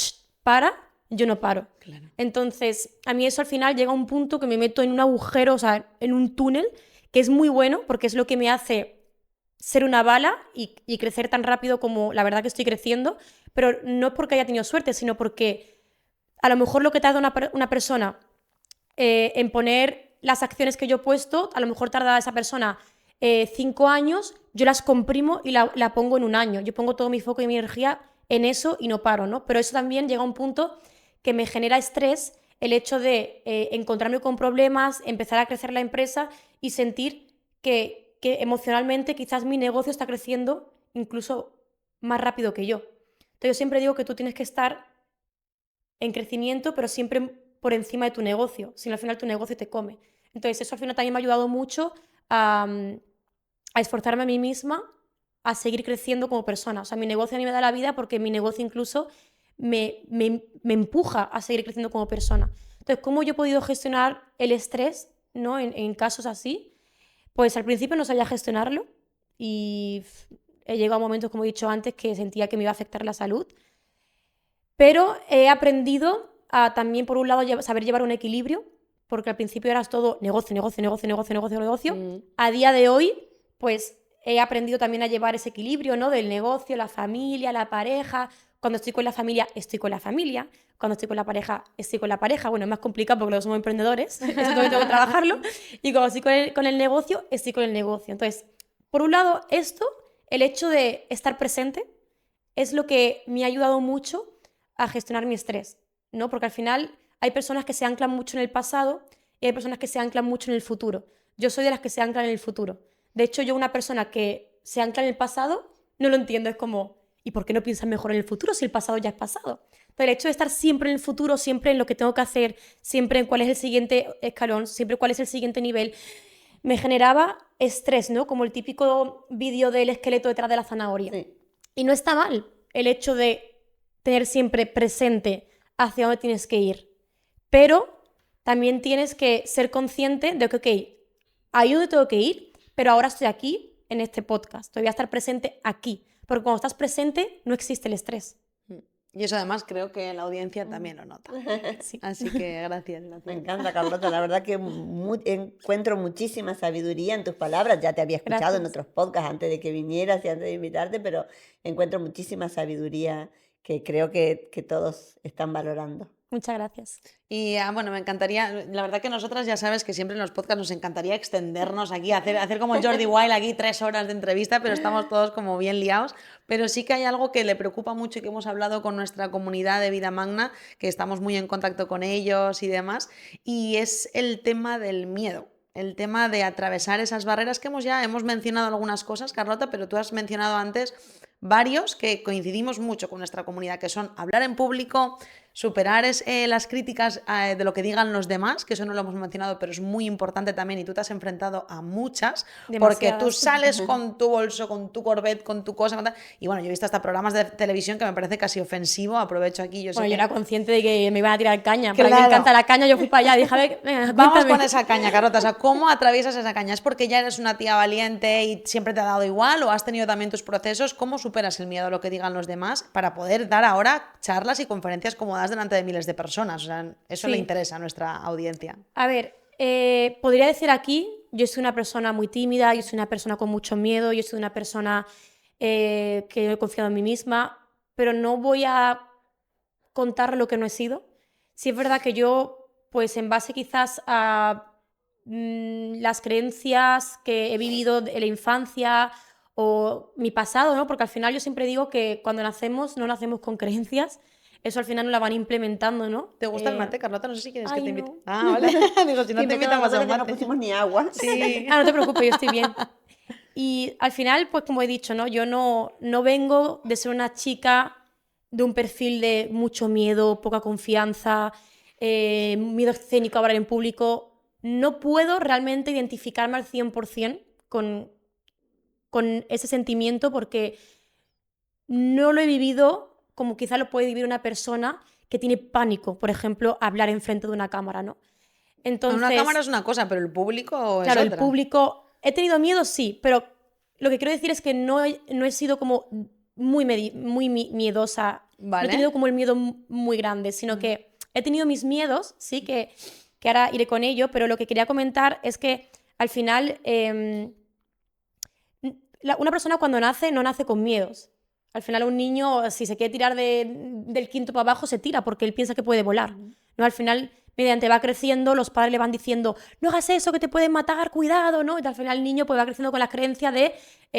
Speaker 1: para, yo no paro.
Speaker 3: Claro.
Speaker 1: Entonces, a mí eso al final llega a un punto que me meto en un agujero, o sea, en un túnel, que es muy bueno, porque es lo que me hace ser una bala y crecer tan rápido como la verdad que estoy creciendo, pero no porque haya tenido suerte, sino porque a lo mejor lo que tarda una persona en poner las acciones que yo he puesto, a lo mejor tarda esa persona 5 años, yo las comprimo y la pongo en un año. Yo pongo todo mi foco y mi energía en eso y no paro, ¿no? Pero eso también llega a un punto que me genera estrés el hecho de encontrarme con problemas, empezar a crecer la empresa y sentir que emocionalmente quizás mi negocio está creciendo incluso más rápido que yo. Entonces yo siempre digo que tú tienes que estar en crecimiento, pero siempre por encima de tu negocio, si no al final tu negocio te come. Entonces eso al final también me ha ayudado mucho a esforzarme a mí misma a seguir creciendo como persona. O sea, mi negocio a mí me da la vida porque mi negocio incluso me empuja a seguir creciendo como persona. Entonces, ¿cómo yo he podido gestionar el estrés, ¿no? en casos así? Pues al principio no sabía gestionarlo y he llegado a momentos, como he dicho antes, que sentía que me iba a afectar la salud. Pero he aprendido a también, por un lado, saber llevar un equilibrio, porque al principio eras todo negocio. A día de hoy, pues he aprendido también a llevar ese equilibrio, ¿no? Del negocio, la familia, la pareja. Cuando estoy con la familia, estoy con la familia. Cuando estoy con la pareja, estoy con la pareja. Bueno, es más complicado porque los somos emprendedores, eso también tengo que trabajarlo. Y cuando estoy con el negocio, estoy con el negocio. Entonces, por un lado, el hecho de estar presente, es lo que me ha ayudado mucho a gestionar mi estrés, ¿no? Porque al final hay personas que se anclan mucho en el pasado y hay personas que se anclan mucho en el futuro. Yo soy de las que se anclan en el futuro. De hecho, yo una persona que se ancla en el pasado, no lo entiendo. Es como, ¿y por qué no piensas mejor en el futuro si el pasado ya es pasado? Entonces, el hecho de estar siempre en el futuro, siempre en lo que tengo que hacer, siempre en cuál es el siguiente escalón, siempre cuál es el siguiente nivel, me generaba estrés, ¿no? Como el típico vídeo del esqueleto detrás de la zanahoria.
Speaker 2: Sí.
Speaker 1: Y no está mal el hecho de tener siempre presente hacia dónde tienes que ir. Pero también tienes que ser consciente de que, ok, ahí donde tengo que ir, pero ahora estoy aquí en este podcast. Voy a estar presente aquí. Porque cuando estás presente, no existe el estrés.
Speaker 3: Y eso además creo que la audiencia también lo nota.
Speaker 1: Sí.
Speaker 3: Así que gracias.
Speaker 2: Me encanta, Carlota. La verdad que encuentro muchísima sabiduría en tus palabras. Ya te había escuchado en
Speaker 1: Gracias.
Speaker 2: otros podcasts antes de que vinieras y antes de invitarte, pero encuentro muchísima sabiduría que creo que todos están valorando.
Speaker 1: Muchas gracias.
Speaker 3: Y bueno, me encantaría, la verdad que nosotras ya sabes que siempre en los podcasts nos encantaría extendernos aquí, hacer como Jordi Wild aquí 3 horas de entrevista, pero estamos todos como bien liados. Pero sí que hay algo que le preocupa mucho y que hemos hablado con nuestra comunidad de Vida Magna, que estamos muy en contacto con ellos y demás, y es el tema del miedo. El tema de atravesar esas barreras que hemos mencionado algunas cosas, Carlota, pero tú has mencionado antes varios que coincidimos mucho con nuestra comunidad, que son hablar en público, superar las críticas de lo que digan los demás, que eso no lo hemos mencionado, pero es muy importante también y tú te has enfrentado a muchas, porque tú sales con tu bolso, con tu Corvette, con tu cosa, y bueno, yo he visto hasta programas de televisión que me parece casi ofensivo, aprovecho aquí. Yo
Speaker 1: era consciente de que me iban a tirar caña,
Speaker 3: claro.
Speaker 1: Para mí me encanta la caña, yo fui para allá, dije, a ver, venga,
Speaker 3: vamos con esa caña, Carlota, o sea, ¿cómo atraviesas esa caña? ¿Es porque ya eres una tía valiente y siempre te ha dado igual o has tenido también tus procesos? ¿Cómo superas el miedo a lo que digan los demás para poder dar ahora charlas y conferencias como das delante de miles de personas? O sea, eso le interesa a nuestra audiencia.
Speaker 1: A ver, podría decir aquí, yo soy una persona muy tímida, yo soy una persona con mucho miedo, yo soy una persona que no he confiado en mí misma, pero no voy a contar lo que no he sido. Sí es verdad que yo, pues en base quizás a las creencias que he vivido en la infancia o mi pasado, ¿no? Porque al final yo siempre digo que cuando nacemos no nacemos con creencias, eso al final nos la van implementando, ¿no?
Speaker 3: ¿Te gusta el mate, Carlota? No sé si quieres que te invite.
Speaker 1: No.
Speaker 3: Ah, vale. Digo, si no te invitamos a un mate.
Speaker 2: No pusimos ni agua.
Speaker 3: Sí.
Speaker 1: No te preocupes, yo estoy bien. Y al final, pues como he dicho, ¿no? Yo no vengo de ser una chica de un perfil de mucho miedo, poca confianza, miedo escénico a hablar en público. No puedo realmente identificarme al 100% con ese sentimiento porque no lo he vivido como quizá lo puede vivir una persona que tiene pánico, por ejemplo, a hablar enfrente de una cámara, ¿no? Entonces,
Speaker 3: una cámara es una cosa, pero el público es
Speaker 1: claro,
Speaker 3: otra.
Speaker 1: El público... He tenido miedo, sí, pero lo que quiero decir es que no he sido como muy miedosa.
Speaker 3: Vale.
Speaker 1: No he tenido como el miedo muy grande, sino que he tenido mis miedos, sí, que ahora iré con ello, pero lo que quería comentar es que al final una persona cuando nace no nace con miedos. Al final un niño, si se quiere tirar del quinto para abajo, se tira porque él piensa que puede volar, ¿no? Al final, mediante va creciendo, los padres le van diciendo no hagas eso, que te pueden matar, cuidado, ¿no? Y al final el niño pues va creciendo con la creencia de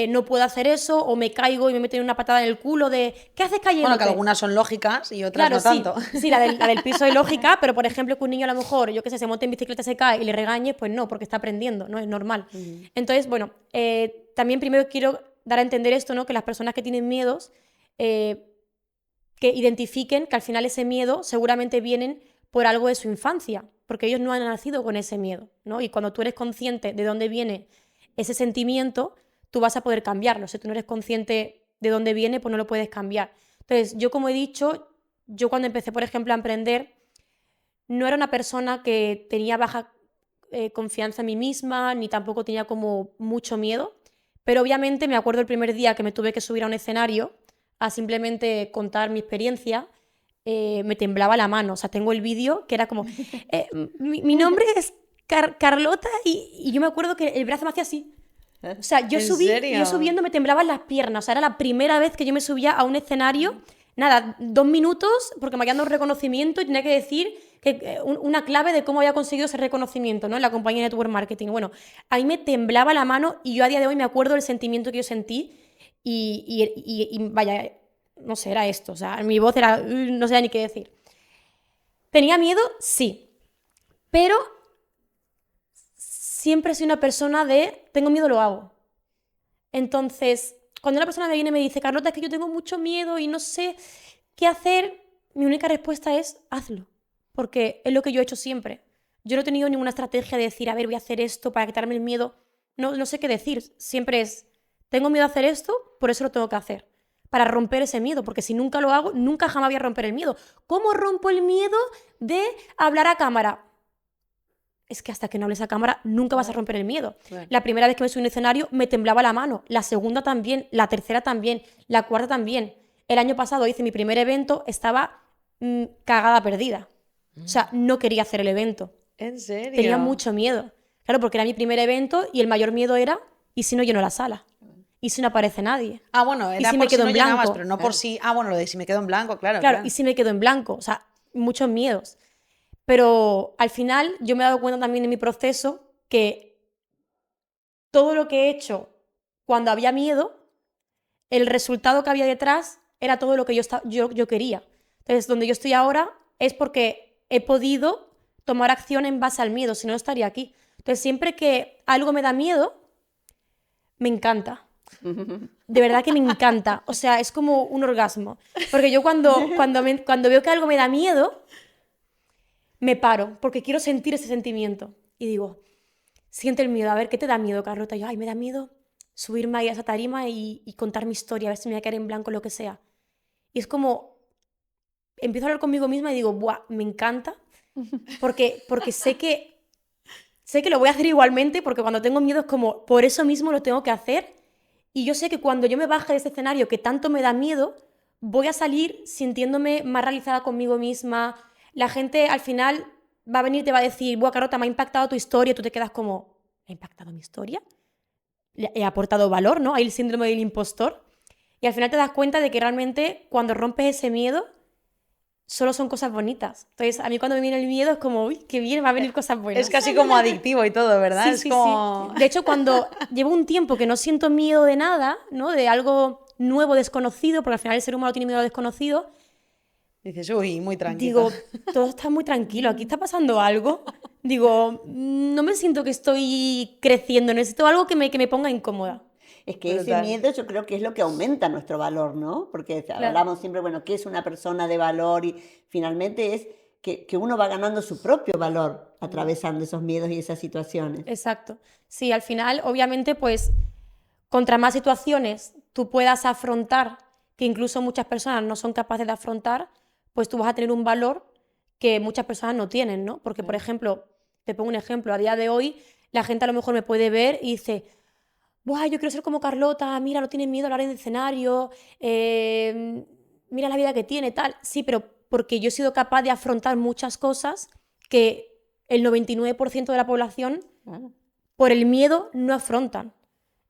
Speaker 1: no puedo hacer eso, o me caigo y me meten una patada en el culo de ¿qué haces cayéndote?
Speaker 3: Bueno, que algunas son lógicas y otras no tanto.
Speaker 1: Sí, la del piso es lógica, pero por ejemplo que un niño a lo mejor, yo qué sé, se monte en bicicleta, se cae y le regañe, pues no, porque está aprendiendo, ¿no? Es normal. Entonces, bueno, también primero quiero dar a entender esto, ¿no? Que las personas que tienen miedos, que identifiquen que al final ese miedo seguramente vienen por algo de su infancia, porque ellos no han nacido con ese miedo, ¿no? Y cuando tú eres consciente de dónde viene ese sentimiento, tú vas a poder cambiarlo. Si tú no eres consciente de dónde viene, pues no lo puedes cambiar. Entonces, yo como he dicho, yo cuando empecé, por ejemplo, a emprender, no era una persona que tenía baja confianza en mí misma, ni tampoco tenía como mucho miedo, pero obviamente me acuerdo el primer día que me tuve que subir a un escenario a simplemente contar mi experiencia, me temblaba la mano. O sea, tengo el vídeo que era como, mi nombre es Carlota y yo me acuerdo que el brazo me hacía así. O sea, yo subiendo me temblaban las piernas. O sea, era la primera vez que yo me subía a un escenario nada, 2 minutos, porque me habían dado un reconocimiento y tenía que decir una clave de cómo había conseguido ese reconocimiento, ¿no? En la compañía de Network Marketing. Bueno, a mí me temblaba la mano y yo a día de hoy me acuerdo del sentimiento que yo sentí y vaya, no sé, era esto. O sea, mi voz era, no sé ni qué decir. ¿Tenía miedo? Sí. Pero siempre soy una persona de, tengo miedo, lo hago. Entonces, cuando una persona me viene y me dice, Carlota, es que yo tengo mucho miedo y no sé qué hacer, mi única respuesta es, hazlo. Porque es lo que yo he hecho siempre. Yo no he tenido ninguna estrategia de decir, a ver, voy a hacer esto para quitarme el miedo. No sé qué decir. Siempre es, tengo miedo a hacer esto, por eso lo tengo que hacer. Para romper ese miedo. Porque si nunca lo hago, nunca jamás voy a romper el miedo. ¿Cómo rompo el miedo de hablar a cámara? Es que hasta que no hables a cámara nunca vas a romper el miedo.
Speaker 3: Claro.
Speaker 1: La primera vez que me subí a un escenario me temblaba la mano, la segunda también, la tercera también, la cuarta también. El año pasado hice mi primer evento, estaba cagada perdida. O sea, no quería hacer el evento.
Speaker 3: ¿En serio?
Speaker 1: Tenía mucho miedo. Claro, porque era mi primer evento y el mayor miedo era, ¿y si no lleno la sala? ¿Y si no aparece nadie?
Speaker 3: Ah, bueno, era
Speaker 1: ¿Y si
Speaker 3: por
Speaker 1: me quedo
Speaker 3: no
Speaker 1: en
Speaker 3: llenabas,
Speaker 1: blanco?
Speaker 3: pero no por si... Ah, bueno, lo de si me quedo en blanco, claro.
Speaker 1: Claro, ¿y si me quedo en blanco? O sea, muchos miedos. Pero al final yo me he dado cuenta también en mi proceso que todo lo que he hecho cuando había miedo, el resultado que había detrás era todo lo que yo quería. Entonces, donde yo estoy ahora es porque he podido tomar acción en base al miedo, si no estaría aquí. Entonces, siempre que algo me da miedo, me encanta. De verdad que me encanta. O sea, es como un orgasmo. Porque yo cuando veo que algo me da miedo, me paro, porque quiero sentir ese sentimiento. Y digo, siente el miedo. A ver, ¿qué te da miedo, Carlota? Y yo, ay, me da miedo subirme ahí a esa tarima y contar mi historia, a ver si me voy a quedar en blanco, lo que sea. Y es como, empiezo a hablar conmigo misma y digo, ¡buah! Me encanta. Porque sé que lo voy a hacer igualmente, porque cuando tengo miedo es como, por eso mismo lo tengo que hacer. Y yo sé que cuando yo me baje de ese escenario que tanto me da miedo, voy a salir sintiéndome más realizada conmigo misma. La gente al final va a venir y te va a decir, buah, Carlota, me ha impactado tu historia. Tú te quedas como, ¿ha impactado mi historia? ¿Le he aportado valor, no? Hay el síndrome del impostor. Y al final te das cuenta de que realmente cuando rompes ese miedo, solo son cosas bonitas. Entonces, a mí cuando me viene el miedo es como, uy, qué bien, va a venir cosas buenas.
Speaker 3: Es casi como adictivo y todo, ¿verdad?
Speaker 1: Sí,
Speaker 3: es
Speaker 1: sí,
Speaker 3: como...
Speaker 1: sí. De hecho, cuando llevo un tiempo que no siento miedo de nada, ¿no? De algo nuevo, desconocido, porque al final el ser humano tiene miedo a lo desconocido,
Speaker 3: Dices, uy, muy tranquila.
Speaker 1: digo, todo está muy tranquilo, aquí está pasando algo. Digo, no me siento que estoy creciendo, necesito algo que me ponga incómoda.
Speaker 2: Es que ese
Speaker 3: Brutal.
Speaker 2: miedo yo creo que es lo que aumenta nuestro valor, ¿no? Porque
Speaker 1: Claro.
Speaker 2: hablamos siempre, bueno, ¿qué es una persona de valor? Y finalmente es que uno va ganando su propio valor atravesando esos miedos y esas situaciones.
Speaker 1: Exacto. Sí, al final, obviamente, pues, contra más situaciones tú puedas afrontar, que incluso muchas personas no son capaces de afrontar, pues tú vas a tener un valor que muchas personas no tienen, ¿no? Porque, por ejemplo, te pongo un ejemplo, a día de hoy la gente a lo mejor me puede ver y dice, ¡buah, yo quiero ser como Carlota! Mira, no tiene miedo a hablar en el escenario, mira la vida que tiene, tal. Sí, pero porque yo he sido capaz de afrontar muchas cosas que el 99% de la población,
Speaker 2: Claro.
Speaker 1: por el miedo, no afrontan.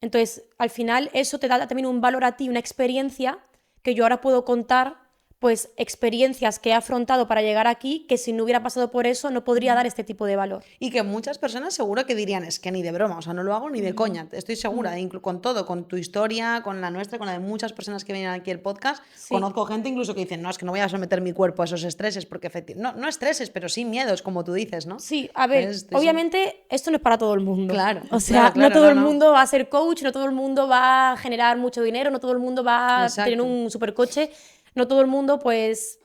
Speaker 1: Entonces, al final, eso te da también un valor a ti, una experiencia que yo ahora puedo contar, pues experiencias que he afrontado para llegar aquí, que si no hubiera pasado por eso no podría dar este tipo de valor.
Speaker 3: Y que muchas personas seguro que dirían, es que ni de broma, o sea, no lo hago ni de coña, estoy segura, con todo, con tu historia, con la nuestra, con la de muchas personas que vienen aquí al podcast,
Speaker 1: Sí.
Speaker 3: conozco gente incluso que dicen, no, es que no voy a someter mi cuerpo a esos estreses, porque no estreses, pero sí miedos, como tú dices, ¿no?
Speaker 1: Sí, a ver,
Speaker 3: Entonces,
Speaker 1: obviamente esto no es para todo el mundo.
Speaker 3: Claro,
Speaker 1: O sea,
Speaker 3: claro,
Speaker 1: no todo el
Speaker 3: no.
Speaker 1: mundo va a ser coach, no todo el mundo va a generar mucho dinero, no todo el mundo va a
Speaker 3: Exacto.
Speaker 1: tener un supercoche, no todo el mundo pues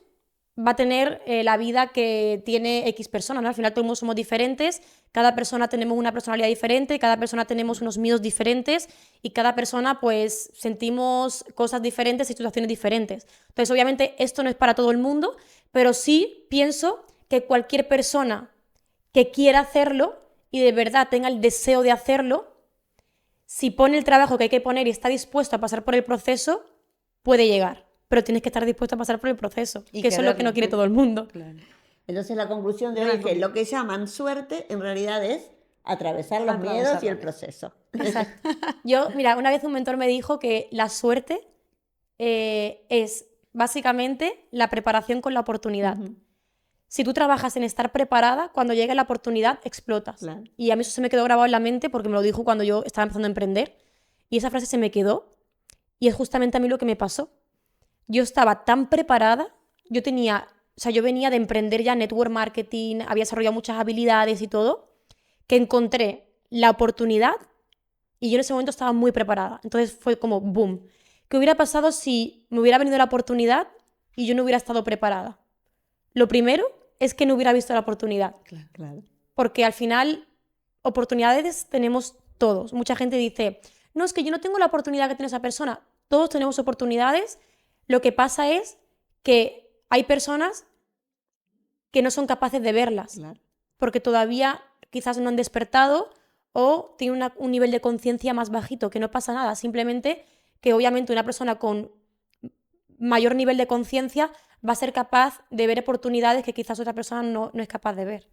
Speaker 1: va a tener la vida que tiene X personas, ¿no? Al final todo el mundo somos diferentes, cada persona tenemos una personalidad diferente, cada persona tenemos unos miedos diferentes y cada persona pues sentimos cosas diferentes y situaciones diferentes. Entonces obviamente esto no es para todo el mundo, pero sí pienso que cualquier persona que quiera hacerlo y de verdad tenga el deseo de hacerlo, si pone el trabajo que hay que poner y está dispuesto a pasar por el proceso, puede llegar. Pero tienes que estar dispuesto a pasar por el proceso,
Speaker 3: Y
Speaker 1: que eso es lo que
Speaker 3: quererlo.
Speaker 1: no quiere todo el mundo.
Speaker 3: Claro.
Speaker 2: Entonces la conclusión de hoy es que lo que llaman suerte en realidad es atravesar los miedos y el proceso.
Speaker 1: Exacto. Yo, mira, una vez un mentor me dijo que la suerte es básicamente la preparación con la oportunidad.
Speaker 2: Ujú.
Speaker 1: Si tú trabajas en estar preparada, cuando llegue la oportunidad, explotas.
Speaker 2: Claro.
Speaker 1: Y a mí eso se me quedó grabado en la mente porque me lo dijo cuando yo estaba empezando a emprender. Y esa frase se me quedó y es justamente a mí lo que me pasó. Yo estaba tan preparada, yo venía de emprender ya network marketing, había desarrollado muchas habilidades y todo, que encontré la oportunidad y yo en ese momento estaba muy preparada. Entonces fue como boom. ¿Qué hubiera pasado si me hubiera venido la oportunidad y yo no hubiera estado preparada? Lo primero es que no hubiera visto la oportunidad.
Speaker 3: Claro.
Speaker 2: Claro.
Speaker 1: Porque al final, oportunidades tenemos todos. Mucha gente dice, no, es que yo no tengo la oportunidad que tiene esa persona. Todos tenemos oportunidades. Lo que pasa es que hay personas que no son capaces de verlas,
Speaker 2: Claro.
Speaker 1: porque todavía quizás no han despertado o tienen un nivel de conciencia más bajito, que no pasa nada. Simplemente que obviamente una persona con mayor nivel de conciencia va a ser capaz de ver oportunidades que quizás otra persona no es capaz de ver.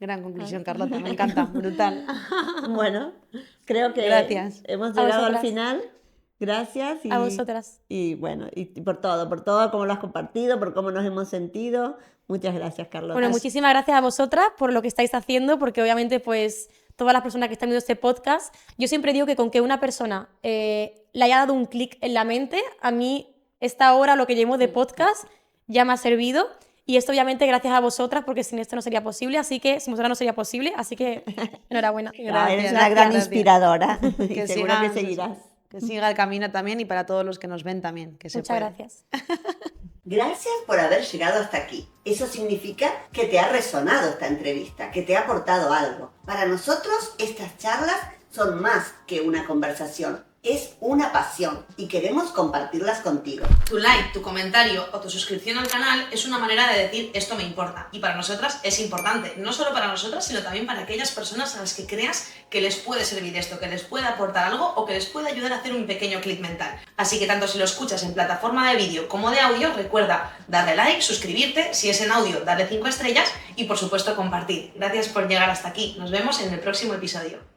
Speaker 3: Gran conclusión, Carlota, me encanta, brutal.
Speaker 2: Bueno, creo que
Speaker 3: Gracias.
Speaker 2: hemos
Speaker 1: A
Speaker 2: llegado al
Speaker 1: vosotras.
Speaker 2: final. Gracias.
Speaker 1: A vosotras.
Speaker 2: Y bueno, y por todo, cómo lo has compartido, por cómo nos hemos sentido. Muchas gracias, Carlota.
Speaker 1: Bueno, muchísimas gracias a vosotras por lo que estáis haciendo, porque obviamente pues todas las personas que están viendo este podcast, yo siempre digo que con que una persona le haya dado un clic en la mente, a mí esta hora, lo que llevo de podcast, ya me ha servido. Y esto obviamente gracias a vosotras, porque sin esto no sería posible, así que sin vosotras no sería posible, así que enhorabuena.
Speaker 2: No, eres
Speaker 3: Gracias,
Speaker 2: una gran
Speaker 3: gracias.
Speaker 2: inspiradora. Y
Speaker 3: Que
Speaker 2: seguro que
Speaker 3: sigas,
Speaker 2: seguirás.
Speaker 3: Que siga el camino también y para todos los que nos ven también, que se
Speaker 1: Muchas
Speaker 3: puede.
Speaker 1: gracias.
Speaker 2: Gracias por haber llegado hasta aquí. Eso significa que te ha resonado esta entrevista, que te ha aportado algo. Para nosotros, estas charlas son más que una conversación. Es una pasión y queremos compartirlas contigo.
Speaker 3: Tu like, tu comentario o tu suscripción al canal es una manera de decir esto me importa. Y para nosotras es importante, no solo para nosotras, sino también para aquellas personas a las que creas que les puede servir esto, que les puede aportar algo o que les puede ayudar a hacer un pequeño clic mental. Así que tanto si lo escuchas en plataforma de vídeo como de audio, recuerda darle like, suscribirte, si es en audio, darle 5 estrellas y por supuesto compartir. Gracias por llegar hasta aquí. Nos vemos en el próximo episodio.